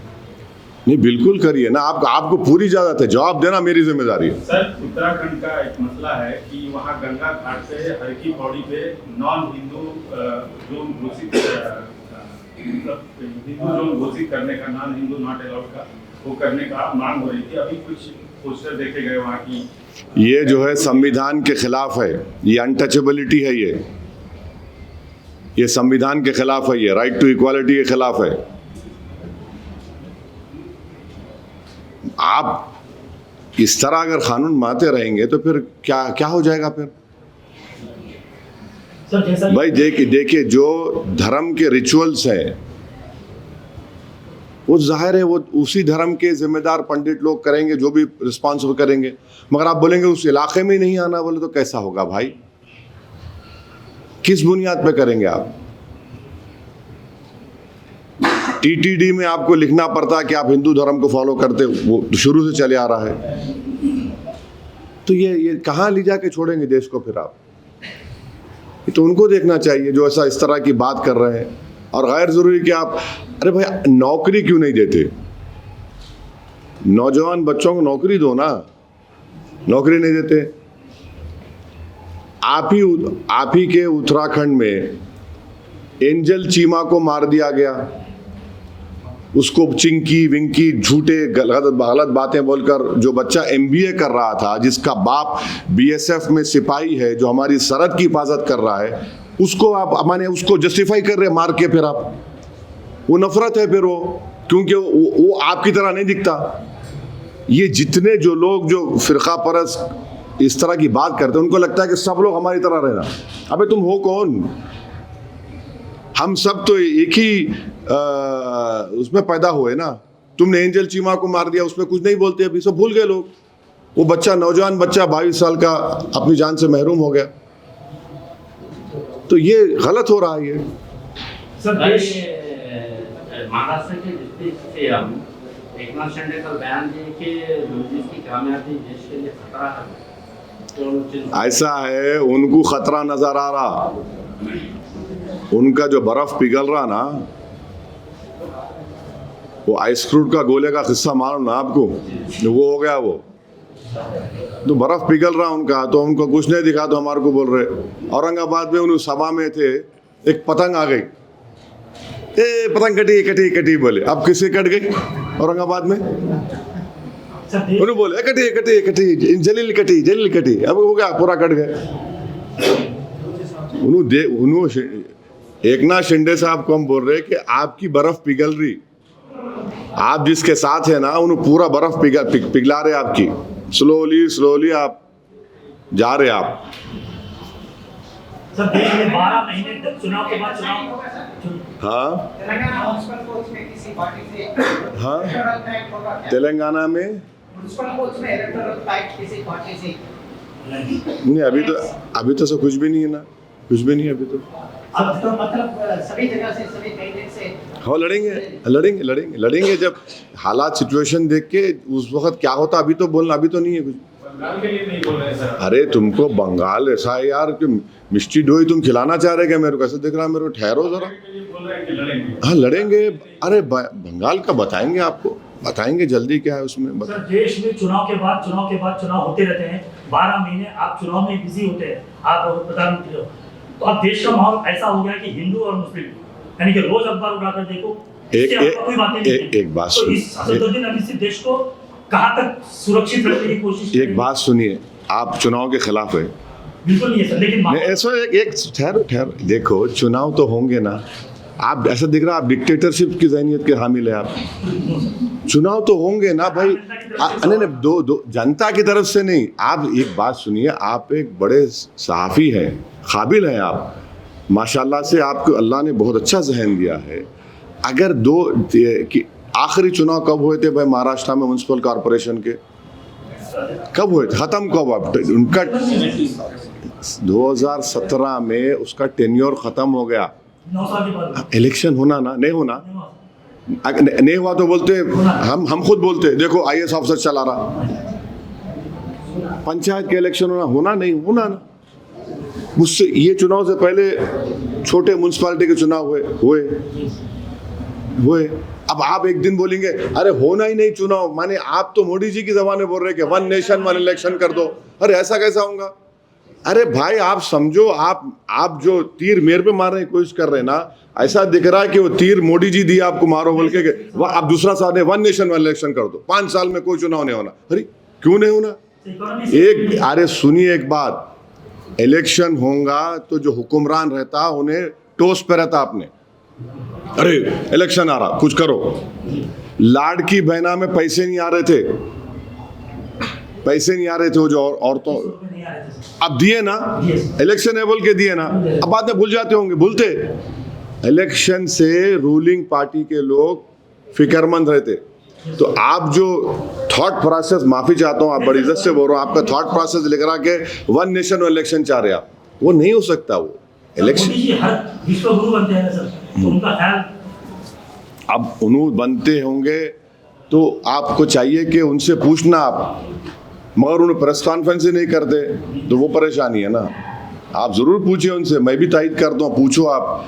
नहीं बिल्कुल करिए ना, आपको पूरी इजाजत है, जवाब देना मेरी जिम्मेदारी है। सर उत्तराखंड का एक मसला है कि वहाँ गंगा घाट से हर की पौड़ी पे नॉन हिंदू जोन घोषित हिंदू जोन घोषित करने का, नॉन हिंदू नॉट अलाउड का वो करने का मांग हो रही थी। अभी कुछ पोस्टर देखे गए वहाँ की। ये जो है संविधान के खिलाफ है, ये अनटचेबिलिटी है, ये संविधान के खिलाफ है, ये राइट टू इक्वालिटी के खिलाफ है। आप इस तरह अगर कानून मानते रहेंगे तो फिर क्या हो जाएगा फिर? भाई देखिए जो धर्म के रिचुअल्स हैं वो जाहिर है वो उसी धर्म के जिम्मेदार पंडित लोग करेंगे, जो भी रिस्पॉन्सिबल करेंगे। मगर आप बोलेंगे उस इलाके में ही नहीं आना, बोले तो कैसा होगा भाई? किस बुनियाद पे करेंगे आप? टीटीडी में आपको लिखना पड़ता है कि आप हिंदू धर्म को फॉलो करते, वो शुरू से चले आ रहा है। तो ये कहाँ ले जाके छोड़ेंगे देश को फिर आप? ये तो उनको देखना चाहिए जो ऐसा इस तरह की बात कर रहे हैं। और गैर जरूरी कि आप, अरे भाई नौकरी क्यों नहीं देते? नौजवान बच्चों को नौकरी दो ना, नौकरी नहीं देते। आप ही के उत्तराखंड में एंजल चीमा को मार दिया गया, उसको चिंकी विंकी झूठे गलत बातें बोलकर, जो बच्चा MBA कर रहा था, जिसका बाप BSF में सिपाही है, जो हमारी सरहद की हिफाजत कर रहा है, उसको आप माने उसको जस्टिफाई कर रहे मार के। फिर आप, वो नफरत है फिर वो, क्योंकि वो आपकी तरह नहीं दिखता। ये जितने जो लोग जो फिरका परस्त इस तरह की बात करते हैं, उनको लगता है कि सब लोग हमारी तरह रहना। अबे तुम हो कौन? हम सब तो एक ही उसमें पैदा हुए ना। तुमने एंजल चीमा को मार दिया, उसमें कुछ नहीं बोलते, अभी सब भूल गए लोग। वो बच्चा, नौजवान बच्चा 22 साल का, अपनी जान से महरूम हो गया। तो ये गलत हो रहा है। ये सर महाराष्ट्र के डिस्ट्रिक्ट से हम एकनाथ शिंदे का बयान दिए कि मोदी की कामयाबी देश के लिए खतरा है, तो ऐसा है, उनको खतरा नजर आ रहा। उनका जो बर्फ पिघल रहा ना, वो आइस फ्रूट का गोले का किस्सा मालूम ना आपको, वो हो गया। वो तो बर्फ पिघल रहा उनका, तो उनको कुछ नहीं दिखा, तो हमारे को बोल रहे। औरंगाबाद में उन सभा में थे, एक पतंग आ गई, पतंग कटी कटी कटी बोले। अब किससे कट गई औरंगाबाद में? उन्होंने बोले कटी कटी कटी, जलील कटी। अब हो गया, पूरा कट गए। उन्होंने एकनाथ शिंदे साहब को हम बोल रहे कि आपकी बर्फ पिघल रही, आप जिसके साथ है ना, उन्हें पूरा बर्फ पिघला रहे आपकी। स्लोली आप जा रहे। आप सर देश में 12 महीने चुनाव के बाद चुनाव, हाँ तेलंगाना म्युनिसिपल कोर्ट्स में किसी पार्टी से हाँ इलेक्टोरल पैक्ट होगा क्या? तेलंगाना में म्युनिसिपल कोर्ट्स में इलेक्टोरल पैक्ट किसी पार्टी से? नहीं, अभी तो सब कुछ भी नहीं है ना, कुछ भी नहीं है अभी तो। अब तो मतलब सभी जगह से, सभी कैंडिडेट से हाँ, लड़ेंगे जब हालात सिचुएशन देख के उस वक्त क्या होता। अभी तो बोलना, अभी तो नहीं है कुछ। बंगाल के लिए नहीं बोल रहे सर। अरे तुमको बंगाल ऐसा है यार कि मिष्टी डोई तुम खिलाना चाह रहे क्या मेरे को? ऐसे दिख रहा है मेरे को? ठहरो जरा। बोल रहे हैं कि लड़ेंगे। हाँ लड़ेंगे। अरे बंगाल का बताएंगे आपको, बताएंगे जल्दी। क्या है उसमें सर देश में चुनाव के बाद चुनाव होते रहते हैं। 12 महीने आप चुनाव में बिजी होते हैं, आप प्रधानमंत्री हो। तो अब देश का माहौल ऐसा हो गया कि हिंदू और मुस्लिम, यानी कि रोज अखबार उठाकर देखो, कोई बातें नहीं। एक बात तो इस असदुद्दीन अवीसी देश को कहाँ तक सुरक्षित रखने की कोशिश? एक बात सुनिए, आप चुनाव के खिलाफ है? बिल्कुल नहीं है सर, लेकिन ऐसा एक ठहर देखो, चुनाव तो होंगे ना। आप ऐसा दिख रहा है आप डिक्टेटरशिप की ज़हनियत के हामिल है आप। चुनाव तो होंगे ना भाई। नहीं, दो जनता की तरफ से नहीं। आप एक बात सुनिए, आप एक बड़े सहाफ़ी हैं, काबिल हैं आप, माशाल्लाह से आपको अल्लाह ने बहुत अच्छा जहन दिया है। अगर आखिरी चुनाव कब हुए थे भाई महाराष्ट्र में म्युनिसिपल कॉरपोरेशन के? कब हुए थे? ख़त्म कब? उनका 2017 में उसका टेन्योर ख़त्म हो गया। 9 साल के बाद इलेक्शन होना ना, नहीं होना, नहीं हुआ तो बोलते, हम खुद बोलते देखो IAS ऑफिसर चला रहा। पंचायत के इलेक्शन होना नहीं होना ना। मुझसे ये चुनाव से पहले छोटे म्यूनसिपालिटी के चुनाव हुए। अब आप एक दिन बोलेंगे अरे होना ही नहीं चुनाव, माने आप तो मोदी जी की जबान में बोल रहे कि 1 नेशन 1 इलेक्शन कर दो। अरे ऐसा कैसा होगा? अरे भाई आप समझो, आप जो तीर मेरे पे मारने की कोशिश कर रहे हैं ना, ऐसा दिख रहा है कि वो तीर मोदी जी दिए आपको, मारो बोल के आप दूसरा साल 1 नेशन 1 इलेक्शन कर दो, 5 साल में कोई चुनाव नहीं होना। अरे क्यों नहीं होना? अरे सुनिए एक बात, इलेक्शन होगा तो जो हुक्मरान रहता उन्हें टोस पे रहता आपने, अरे इलेक्शन आ रहा कुछ करो। लाड़की बहना में पैसे नहीं आ रहे थे, वो जो औरतों, अब दिए ना, इलेक्शन है बोल के दिए ना, अब बाद में भूल जाते होंगे, भूलते। इलेक्शन से रूलिंग पार्टी के लोग फिक्रमंद रहते। तो आप जो थॉट प्रोसेस, माफी चाहता हूँ, आप बड़ी इज्जत से बोल रहा हूँ, आपका थॉट प्रोसेस लिख रहा के 1 नेशन 1 इलेक्शन चाह रहे आप, वो नहीं हो सकता। वो इलेक्शन विश्व गुरु बनते हैं सर, तो उनका ख्याल अब उन्होंने बनते होंगे तो आपको चाहिए कि उनसे पूछना आप, मगर उन्हें प्रेस कॉन्फ्रेंस ही नहीं करते तो वो परेशानी है ना। आप ज़रूर पूछिए उनसे, मैं भी तायद करता हूँ, पूछो आप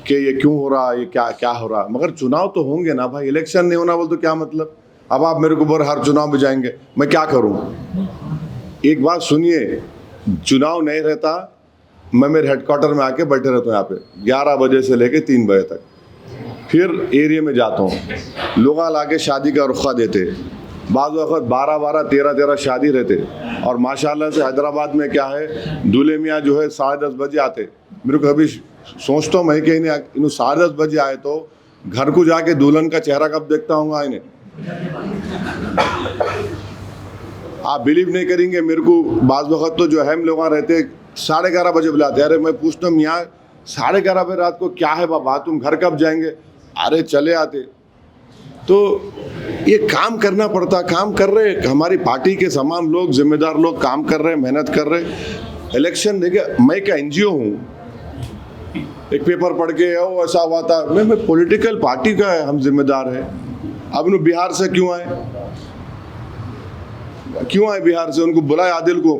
कि ये क्यों हो रहा, ये क्या हो रहा। मगर चुनाव तो होंगे ना भाई, इलेक्शन नहीं होना बोल तो क्या मतलब? अब आप मेरे को बोल हर चुनाव में जाएंगे, मैं क्या करूं? एक बात सुनिए, चुनाव नहीं रहता, मैं मेरे हेडक्वार्टर में आके बैठे रहता हूँ यहाँ पे 11 बजे से लेके 3 बजे तक, फिर एरिया में जाता हूँ, लोग लाके शादी का रुखा देते, बाद वक्त 12-12, 13-13 शादी रहते, और माशाल्लाह से हैदराबाद में क्या है, दूल्हे मियाँ जो है 10:30 बजे आते। मेरे को कभी सोचता हूँ मैं कि इन्हें 10:30 बजे आए तो घर को जाके दुल्हन का चेहरा कब देखता हूँ इन्हें। आप बिलीव नहीं करेंगे, मेरे को बाज़ वक्त तो जो अहम लोग रहते 11:30 बजे बुलाते, अरे मैं पूछता हूँ मियाँ 11:30 बजे रात को क्या है बाबा, तुम घर कब जाएंगे? अरे चले आते। तो ये काम करना पड़ता, काम कर रहे, हमारी पार्टी के तमाम लोग, जिम्मेदार लोग काम कर रहे हैं, मेहनत कर रहे हैं। इलेक्शन देखिए, मैं क्या NGO हूँ, एक पेपर पढ़ के ओ ऐसा हुआ था, मैं पॉलिटिकल पार्टी का है, हम जिम्मेदार हैं। अब इन बिहार से क्यों आए बिहार से? उनको बुलाए, आदिल को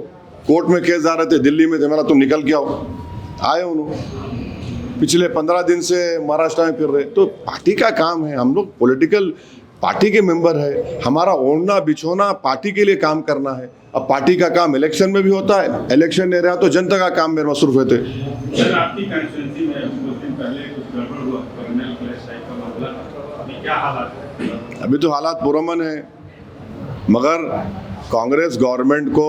कोर्ट में केस आ रहे थे, दिल्ली में थे, मेरा तुम निकल के आओ, आए उन्होंने। पिछले 15 दिन से महाराष्ट्र में फिर रहे। तो पार्टी का काम है, हम लोग पॉलिटिकल पार्टी के मेंबर है, हमारा ओढ़ना बिछोना पार्टी के लिए काम करना है। अब पार्टी का काम इलेक्शन में भी होता है, इलेक्शन नहीं रहा तो जनता का काम में मसरूफ रहते। सर, आपकी कंस्टिट्यूंसी में कुछ दिन पहले कुछ गड़बड़ हुआ, कर्नल क्लैश टाइप का मामला, अभी क्या हालात है? अभी तो हालात पुरअमन है, मगर कांग्रेस गवर्नमेंट को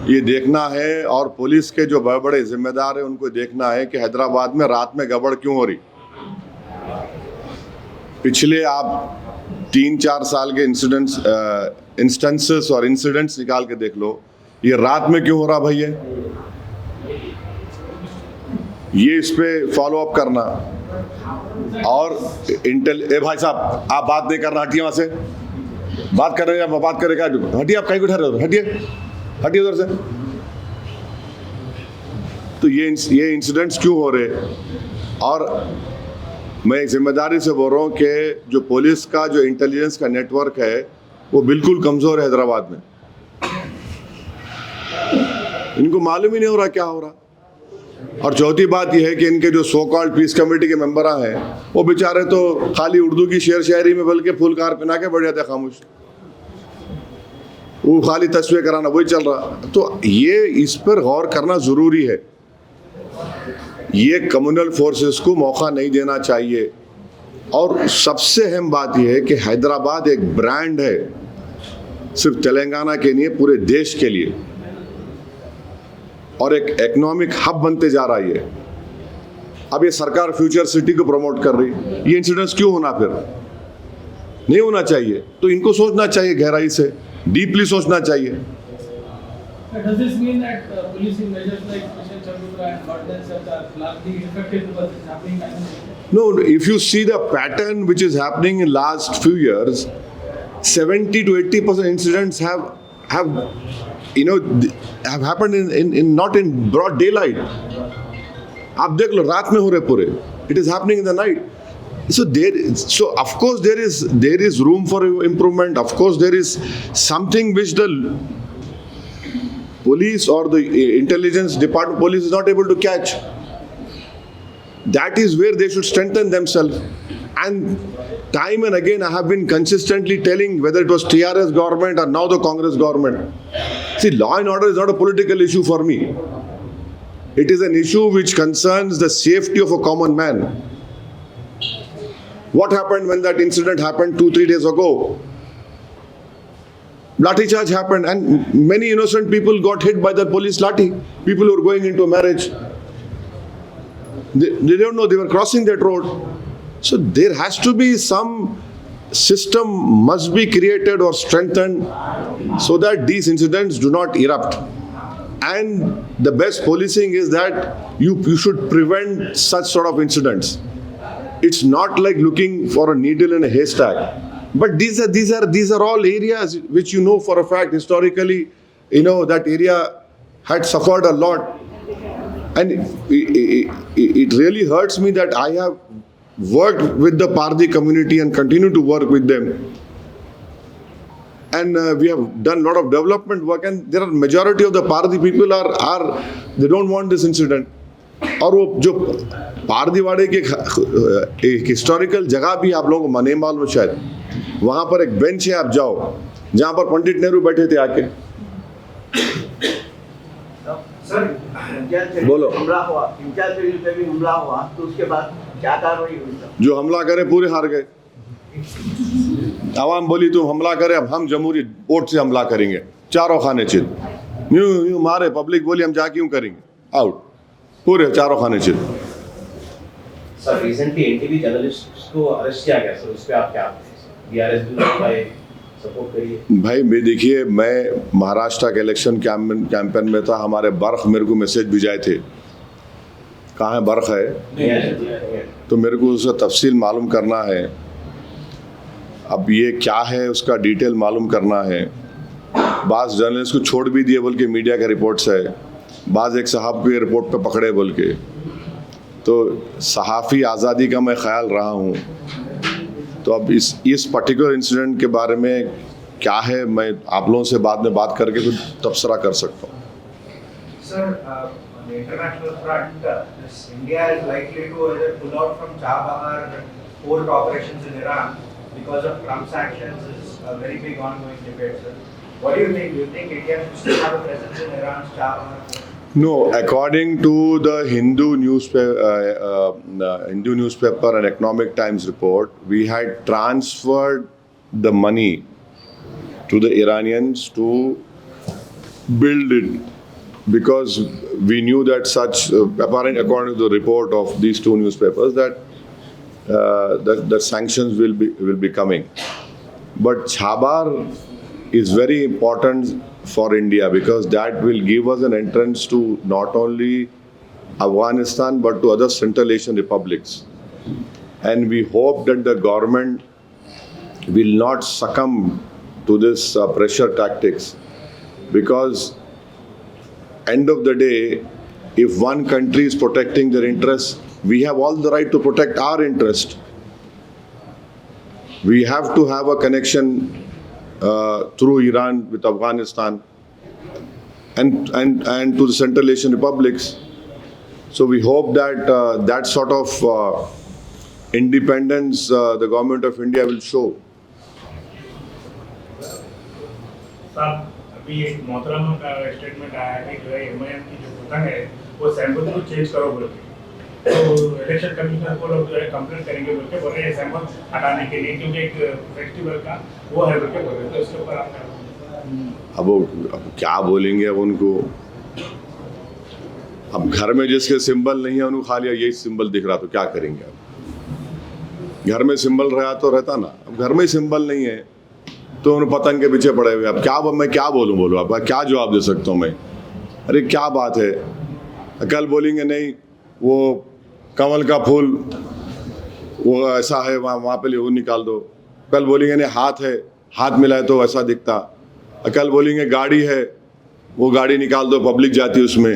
ये देखना है और पुलिस के जो बड़े बड़े जिम्मेदार हैं उनको देखना है कि हैदराबाद में रात में गड़बड़ क्यों हो रही। पिछले आप 3-4 साल के इंस्टेंसेस और इंसिडेंट्स निकाल के देख लो, ये रात में क्यों हो रहा भाई? ये इस पे फॉलो अप करना। और भाई साहब आप बात नहीं करना, हटिए वहां से, बात कर रहे हैं, बात करें क्या? हटिए, आप कहीं बैठे रहे हो, हटिए उधर से। तो ये इंसिडेंट्स क्यों हो रहे? और मैं एक जिम्मेदारी से बोल रहा हूँ कि जो पुलिस का जो इंटेलिजेंस का नेटवर्क है वो बिल्कुल कमजोर है हैदराबाद में। इनको मालूम ही नहीं हो रहा क्या हो रहा। और चौथी बात यह है कि इनके जो सो कॉल्ड पीस कमेटी के मेंबर हैं वो बेचारे तो खाली उर्दू की शेर शायरी में बल्कि फुलकार पहना के बढ़ जाते खामोश, वो खाली तस्वीर कराना वही चल रहा। तो ये इस पर गौर करना जरूरी है। ये कम्युनल फोर्सेस को मौका नहीं देना चाहिए। और सबसे अहम बात यह है कि हैदराबाद एक ब्रांड है, सिर्फ तेलंगाना के लिए, पूरे देश के लिए, और एक इकोनॉमिक हब बनते जा रहा है। अब ये सरकार फ्यूचर सिटी को प्रमोट कर रही, ये इंसिडेंट्स क्यों होना? फिर नहीं होना चाहिए। तो इनको सोचना चाहिए, गहराई से, डीपली सोचना चाहिए। Does this mean that policing measures like Special Chandra and ordinances are largely effective because it's happening? No, if you see the pattern which is happening in last few years, 70 to 80% incidents have happened in not in broad daylight. आप देख लो, रात में हो रहे पूरे. It is happening in the night. So of course there is room for improvement. Of course there is something which the police or the intelligence department police is not able to catch. That is where they should strengthen themselves. And time and again I have been consistently telling, whether it was TRS government or now the Congress government, see, law and order is not a political issue for me. It is an issue which concerns the safety of a common man. What happened when that incident happened 2-3 days ago? Lathi charge happened and many innocent people got hit by the police lathi. People who were going into marriage. They don't know they were crossing that road. So there has to be some system must be created or strengthened so that these incidents do not erupt. And the best policing is that you should prevent such sort of incidents. It's not like looking for a needle in a haystack. But these are all areas which you know for a fact historically, that area had suffered a lot. And it really hurts me that I have worked with the Pardi community and continue to work with them. And we have done a lot of development work, and there are majority of the Pardi people they don't want this incident. और वो जो पारदीवाड़े के एक historical जगह भी आप लोगों को नहीं मालूम शायद, वहाँ पर एक बेंच है, आप जाओ, जहाँ पर पंडित नेहरू बैठे थे आके। सर बोलो। हमला हुआ, इंचार्ज पे भी हमला हुआ, तो उसके बाद क्या कार्रवाई हुई सर? जो हमला करे पूरे हार गए। आवाम बोली तुम हमला करे, अब हम जमहूरी वोट से हमला करेंगे, चारों खाने चिल। यूं मारे, पब्लिक बोली हम जा क्यों करेंगे, आउट, पूरे चारों खाने chill. Sir recently NTV journalist को अरेस्ट किया गया सर, उस पे आप क्या बीआरएस सपोर्ट करिए? भाई मैं देखिए, मैं महाराष्ट्र के इलेक्शन कैंपेन में था, हमारे बर्ख मेरे को मैसेज भिजाए थे, कहाँ है बर्ख है, तो मेरे को उसका तफसील मालूम करना है। अब ये क्या है उसका डिटेल मालूम करना है। बाज़ जर्नलिस्ट को छोड़ भी दिए बोल के मीडिया का रिपोर्ट्स है, बाज़ एक साहब को रिपोर्ट पे पकड़े बोल के। तो सहाफ़ी आज़ादी का मैं ख्याल रहा हूँ, तो अब इस पर्टिकुलर इंसिडेंट के बारे में क्या है, मैं आप लोगों से बाद में बात करके कुछ तबसरा कर सकता हूँ। Sir, on the international front, India is likely to either pull out from Chabahar port operations in Iran because of Trump's actions is a very big ongoing debate, sir. What do you think? Do you think India should still have a presence in Iran's Chabahar port? No, according to the Hindu newspaper and Economic Times report, we had transferred the money to the Iranians to build it, because we knew that such, apparently according to the report of these two newspapers, that the sanctions will be coming. But Chabahar is very important for India, because that will give us an entrance to not only Afghanistan but to other Central Asian republics. And we hope that the government will not succumb to this pressure tactics, because end of the day, if one country is protecting their interests, we have all the right to protect our interest. We have to have a connection through Iran with Afghanistan and to the Central Asian republics. So we hope that that sort of independence the government of India will show. साहब, अभी एक मोहतरम का statement आया है कि जो है एमआईएम की जो पतंग है वो सैंपल को चेंज करो बोल के, तो इलेक्शन कमीशन को लोग जो है कंप्लेन करेंगे बोल के बोल रहे हैं सैंपल हटाने के लिए, क्योंकि एक फेस्टिवल का वो है बोल के बोल रहे हैं। तो इसके ऊपर आप अब क्या बोलेंगे अब उनको? अब घर में जिसके सिंबल नहीं है उनको खाली यही सिंबल दिख रहा, तो क्या करेंगे? अब घर में सिंबल रहा तो रहता ना, अब घर में सिंबल नहीं है तो उन पतंग के पीछे पड़े हुए। अब क्या मैं क्या बोलूँ आपका क्या जवाब दे सकता हूँ मैं? अरे क्या बात है, कल बोलेंगे नहीं वो कमल का फूल वो ऐसा है वहाँ पे वो निकाल दो, कल बोलेंगे नहीं हाथ है, हाथ मिलाए तो ऐसा दिखता, कल बोलेंगे गाड़ी है वो गाड़ी निकाल दो पब्लिक जाती है उसमें,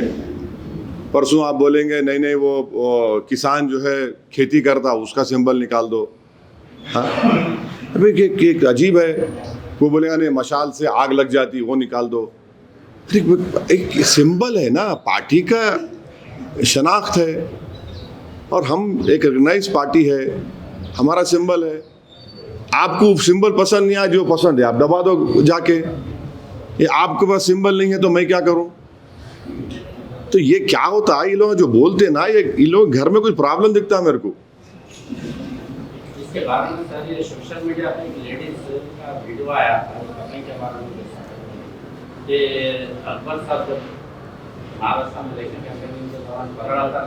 परसों आप बोलेंगे नहीं नहीं वो किसान जो है खेती करता उसका सिंबल निकाल दो। हाँ अभी अजीब है, वो बोलेगा नहीं मशाल से आग लग जाती वो निकाल दो। एक सिंबल है ना, पार्टी का शनाख्त है, और हम एक रिकग्नाइज पार्टी है, हमारा सिंबल है। आपको सिंबल पसंद नहीं आया, जो पसंद है आप दबा दो जाके, ये आपके पास सिंबल नहीं है तो मैं क्या करूं? तो ये क्या होता है, ये लोग जो बोलते हैं ना, ये लोग घर में कुछ प्रॉब्लम दिखता है मेरे को। इसके बाद में सर ये सोशल मीडिया पे एक लेडीज का वीडियो आया था करने के बारे में कि अकबर साहब जब महाराष्ट्र में इलेक्शन कैंपेनिंग के दौरान पकड़ रहा था,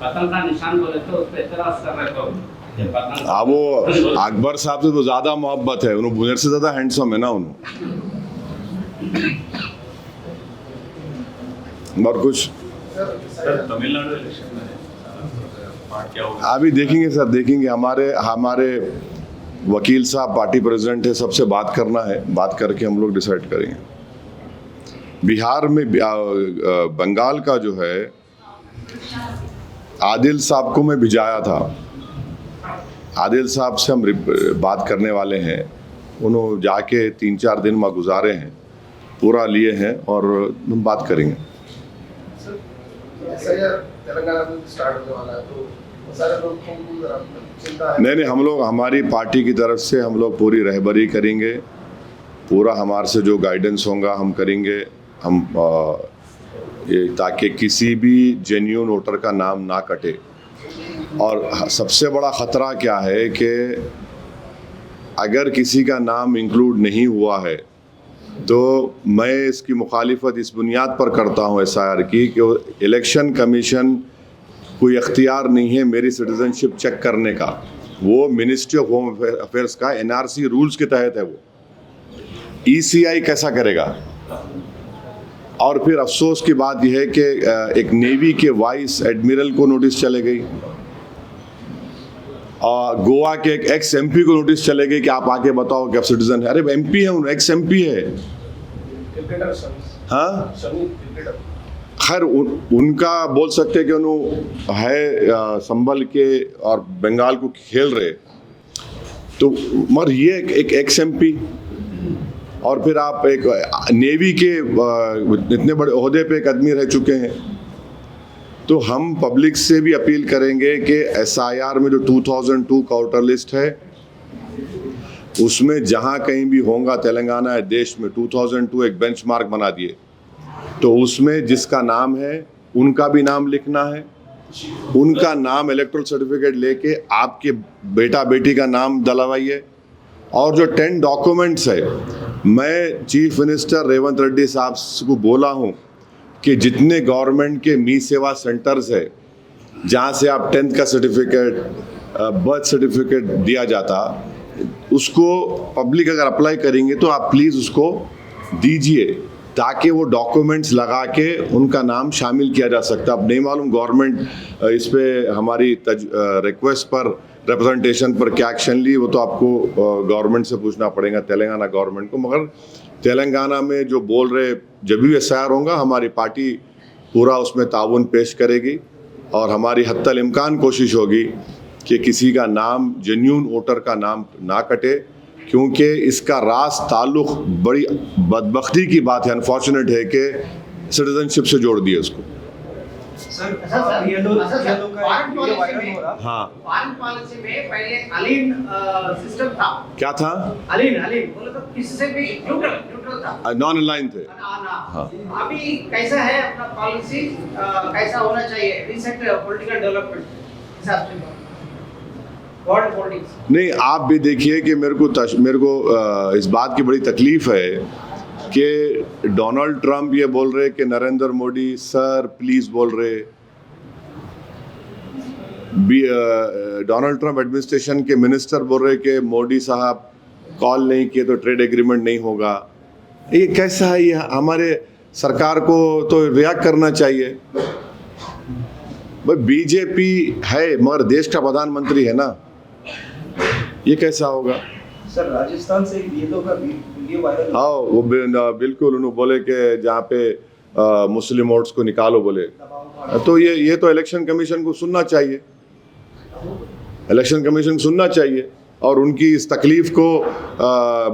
पतंग का निशान बोले तो उस पर एतराज कर रहे थे। हाँ वो अकबर साहब से तो ज्यादा मोहब्बत है, उन्होंने बुनेर से ज्यादा हैंडसम है ना उन्होंने। और कुछ तमिलनाडु इलेक्शन में क्या होगा अभी देखेंगे सर, देखेंगे। हमारे वकील साहब पार्टी प्रेसिडेंट है, सबसे बात करना है, बात करके हम लोग डिसाइड करेंगे। बिहार में बंगाल का जो है आदिल साहब को मैं भिजाया था, आदिल साहब से हम बात करने वाले हैं। उन्होंने जाके 3-4 दिन वहाँ गुजारे हैं, पूरा लिए हैं और हम बात करेंगे। तेलंगाना में स्टार्ट होने वाला है, तो सारे लोग चिंता है। नहीं, हम लोग हमारी पार्टी की तरफ से हम लोग पूरी रहबरी करेंगे, पूरा हमारे से जो गाइडेंस होगा हम करेंगे, हम ये ताकि किसी भी जेन्युइन वोटर का नाम ना कटे। और सबसे बड़ा ख़तरा क्या है कि अगर किसी का नाम इंक्लूड नहीं हुआ है तो मैं इसकी मुखालिफत इस बुनियाद पर करता हूँ SIR की कि इलेक्शन कमीशन कोई अख्तियार नहीं है मेरी सिटीज़नशिप चेक करने का, वो मिनिस्ट्री ऑफ होम अफेयर्स का NRC रूल्स के तहत है। वो ECI कैसा करेगा? और फिर अफसोस की बात यह है कि एक नेवी के वाइस एडमिरल को नोटिस चले गई, गोवा के एक एक्स MP को नोटिस चले गई कि आप आके बताओ कि आप सिटीजन है। अरे MP है, उन एक्स MP है। हाँ, खैर उनका बोल सकते हैं कि उन्होंने है संभल के और बंगाल को खेल रहे, तो मगर ये एक एक्स MP और फिर आप एक नेवी के इतने बड़े ओहदे पे एक आदमी रह चुके हैं। तो हम पब्लिक से भी अपील करेंगे कि SIR में जो 2002 का वोटर लिस्ट है उसमें जहाँ कहीं भी होगा तेलंगाना है देश में 2002 एक बेंचमार्क बना दिए, तो उसमें जिसका नाम है उनका भी नाम लिखना है, उनका नाम इलेक्टोरल सर्टिफिकेट लेके आपके बेटा बेटी का नाम डलवाइए। और जो 10 डॉक्यूमेंट्स है, मैं चीफ मिनिस्टर रेवंत रेड्डी साहब को बोला हूँ कि जितने गवर्नमेंट के मी सेवा सेंटर्स है जहाँ से आप 10th का सर्टिफिकेट, बर्थ सर्टिफिकेट दिया जाता, उसको पब्लिक अगर अप्लाई करेंगे तो आप प्लीज़ उसको दीजिए ताकि वो डॉक्यूमेंट्स लगा के उनका नाम शामिल किया जा सकता। अब नहीं मालूम गवर्नमेंट इस पे हमारी रिक्वेस्ट पर रिप्रेजेंटेशन पर क्या एक्शन ली, वो तो आपको गवर्नमेंट से पूछना पड़ेगा, तेलंगाना गवर्नमेंट को। मगर तेलंगाना में जो बोल रहे जब भी SIR होगा हमारी पार्टी पूरा उसमें ताउन पेश करेगी और हमारी हत्तल इम्कान कोशिश होगी कि किसी का नाम जेन्युइन वोटर का नाम ना कटे, क्योंकि इसका रास ताल्लुक बड़ी बदबख्ती की बात है, अनफॉर्चुनेट है कि सिटीजनशिप से जोड़ दिए उसको। हाँ, फॉरेन पॉलिसी में पहले अलीन सिस्टम था। क्या था? अलीन बोले तो किससे भी न्यूट्रल था, नॉन अलाइन थे। हाँ। अभी कैसा है अपना पॉलिसी, कैसा होना चाहिए रिसेंट पॉलिटिकल डेवलपमेंट हिसाब से? नहीं, आप भी देखिए कि मेरे को इस बात की बड़ी तकलीफ है कि डोनाल्ड ट्रंप ये बोल रहे कि नरेंद्र मोदी सर प्लीज बोल रहे, डोनाल्ड ट्रंप एडमिनिस्ट्रेशन के मिनिस्टर बोल रहे कि मोदी साहब कॉल नहीं किए तो ट्रेड एग्रीमेंट नहीं होगा। ये कैसा है? ये हमारे सरकार को तो रिएक्ट करना चाहिए। भाई BJP है मगर देश का प्रधानमंत्री है ना, ये कैसा होगा? सर राजस्थान से वीडियो वायरल, हाँ वो बिल्कुल उन्होंने बोले कि जहाँ पे मुस्लिम वोट्स को निकालो बोले, तो ये तो इलेक्शन कमीशन को सुनना चाहिए, इलेक्शन कमीशन को सुनना चाहिए। और उनकी इस तकलीफ को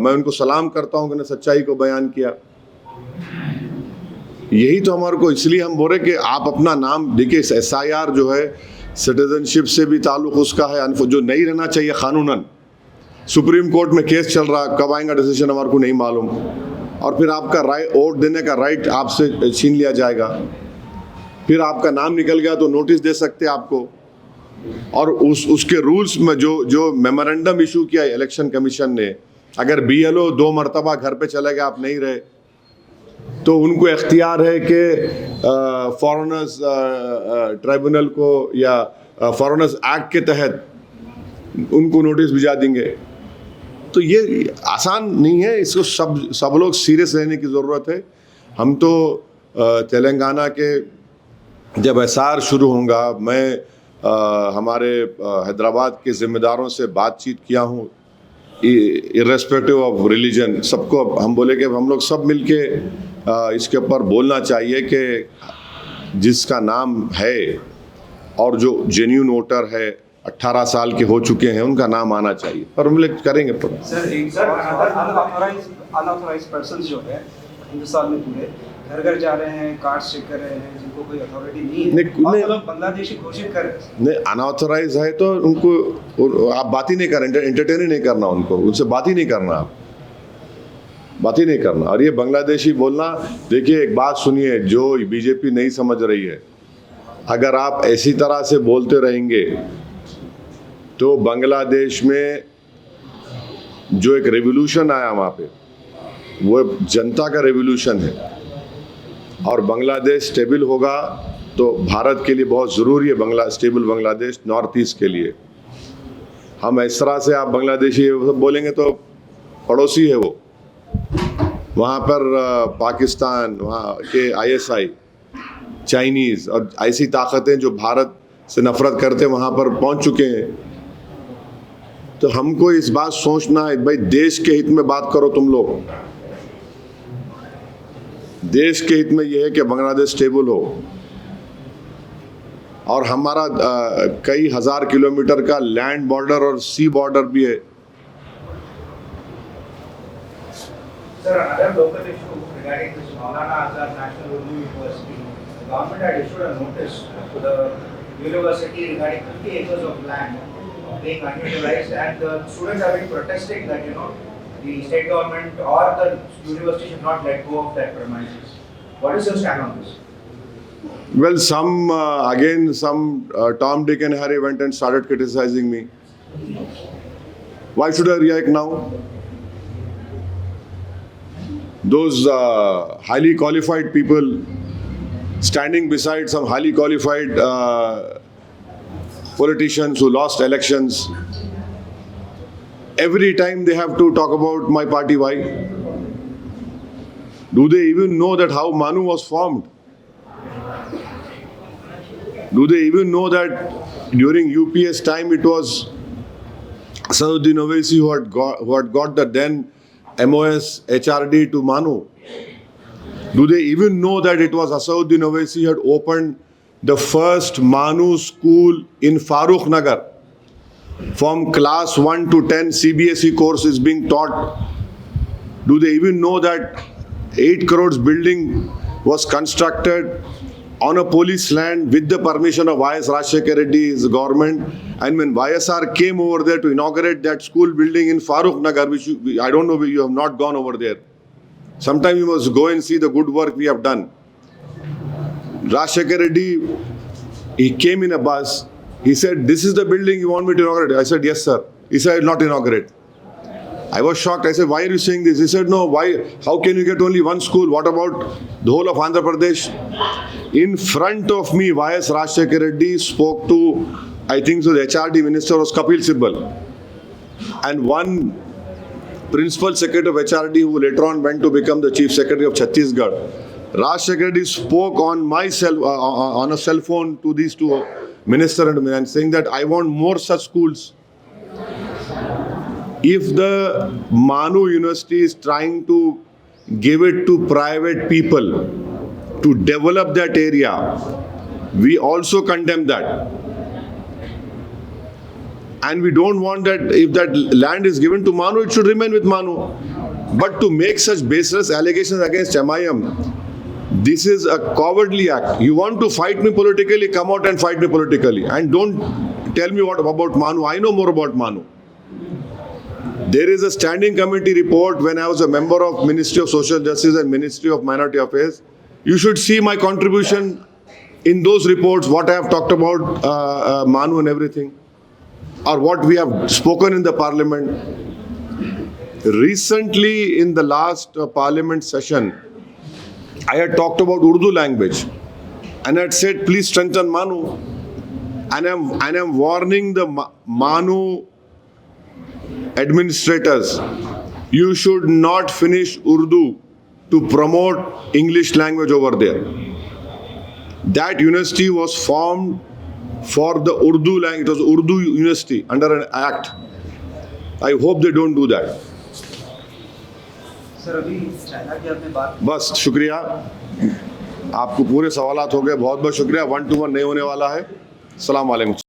मैं उनको सलाम करता हूँ कि उन्होंने सच्चाई को बयान किया। यही तो हमारे को, इसलिए हम बोल रहे कि आप अपना नाम देखिए, SIR जो है सिटीजनशिप से भी ताल्लुक उसका है, जो नहीं रहना चाहिए कानूनन। सुप्रीम कोर्ट में केस चल रहा, कब आएगा डिसीजन हमारे को नहीं मालूम, और फिर आपका राइट वोट देने का राइट आपसे छीन लिया जाएगा। फिर आपका नाम निकल गया तो नोटिस दे सकते हैं आपको, और उसके रूल्स में जो मेमोरेंडम इशू किया इलेक्शन कमीशन ने, अगर BLO 2 मरतबा घर पे चले गए, आप नहीं रहे, तो उनको इख्तियार है कि फॉरेनर्स ट्राइब्यूनल को या फॉरेनर्स एक्ट के तहत उनको नोटिस भिजा देंगे। तो ये आसान नहीं है, इसको सब लोग सीरियस रहने की ज़रूरत है। हम तो तेलंगाना के जब SIR शुरू होगा, मैं हमारे हैदराबाद के ज़िम्मेदारों से बातचीत किया हूँ, इर्रेस्पेक्टिव ऑफ रिलीजन, सबको हम बोले कि हम लोग सब मिलके इसके ऊपर बोलना चाहिए कि जिसका नाम है और जो जेन्युइन वोटर है 18 साल के हो चुके हैं उनका नाम आना चाहिए, और हम लोग करेंगे। सर एक अनऑथराइज्ड पर्सन जो है हिंदुस्तान में पूरे, घर घर जा रहे हैं, कार्ड्स चेक कर रहे हैं, जिनको कोई अथॉरिटी नहीं है, नहीं, और नहीं। वो लोग बांग्लादेशी घोषित कर रहे हैं। नहीं, अनऑथराइज है तो उनको आप बात ही नहीं करना, एंटरटेन ही नहीं करना उनको, उनसे बात ही नहीं करना, आप बात ही नहीं करना। और ये बांग्लादेशी बोलना, देखिए एक बात सुनिए, जो बीजेपी नहीं समझ रही है, अगर आप ऐसी तरह से बोलते रहेंगे तो बांग्लादेश में जो एक रेवोल्यूशन आया वहाँ पे, वो जनता का रेवोल्यूशन है, और बांग्लादेश स्टेबल होगा तो भारत के लिए बहुत ज़रूरी है स्टेबल बांग्लादेश, नॉर्थ ईस्ट के लिए। हम इस तरह से आप बांग्लादेशी बोलेंगे तो पड़ोसी है वो, वहाँ पर पाकिस्तान, वहाँ के ISI, चाइनीज़ और ऐसी ताकतें जो भारत से नफरत करते वहाँ पर पहुँच चुके हैं। तो हमको इस बात सोचना है, भाई देश के हित में बात करो तुम लोग, देश के हित में यह है कि बांग्लादेश स्टेबल हो, और हमारा कई हजार किलोमीटर का लैंड बॉर्डर और सी बॉर्डर भी है। Sir, another local issue regarding this Maulana Azad National Urdu University. The government had issued a notice to the university regarding 50 acres of land being unutilized, and the students have been protesting that, the state government or the university should not let go of that premises. What is your stand on this? Well, some Tom, Dick and Harry went and started criticizing me. Why should I react now? Those highly qualified people standing beside some highly qualified politicians who lost elections, every time they have to talk about my party. Why? Do they even know that how Manu was formed? Do they even know that during UPS time it was Asaduddin Owaisi who had got the then MOS HRD to Manu? Do they even know that it was Asaduddin Owaisi who had opened the first Manu school in Farukh Nagar? From class 1 to 10 CBSE course is being taught. Do they even know that 8 crores building was constructed on a police land with the permission of YS Rajshekar Reddy's government? And when YSR came over there to inaugurate that school building in Farukh Nagar, which I don't know, you have not gone over there. Sometime you must go and see the good work we have done. Rajshekar Reddy, he came in a bus. He said, "This is the building you want me to inaugurate?" I said, "Yes, sir." He said, "I will not inaugurate." I was shocked. I said, "Why are you saying this?" He said, "No, why? How can you get only one school? What about the whole of Andhra Pradesh?" In front of me, YS Rajshekar Reddy spoke to, I think so, the HRD minister was Kapil Sibal. And one principal secretary of HRD, who later on went to become the chief secretary of Chhattisgarh, Rajshekar Reddy spoke on on a cell phone to these two ministers and saying that I want more such schools. If the Manu University is trying to give it to private people to develop that area, we also condemn that. And we don't want that if that land is given to Manu, it should remain with Manu. But to make such baseless allegations against MIM, this is a cowardly act. You want to fight me politically, come out and fight me politically. And don't tell me what about Manu. I know more about Manu. There is a standing committee report when I was a member of Ministry of Social Justice and Ministry of Minority Affairs. You should see my contribution in those reports, what I have talked about Manu and everything, or what we have spoken in the parliament. Recently, in the last parliament session, I had talked about Urdu language and I had said, please strengthen Manu. And I'm warning the Manu administrators, you should not finish Urdu to promote English language over there. That university was formed for the Urdu language. It was Urdu University under an act. I hope they don't do that. Sir अभी China की आपने बात, बस शुक्रिया, आपको पूरे सवालात हो गए, बहुत बहुत शुक्रिया। 1-to-1 नहीं होने वाला है। अस्सलाम वालेकुम।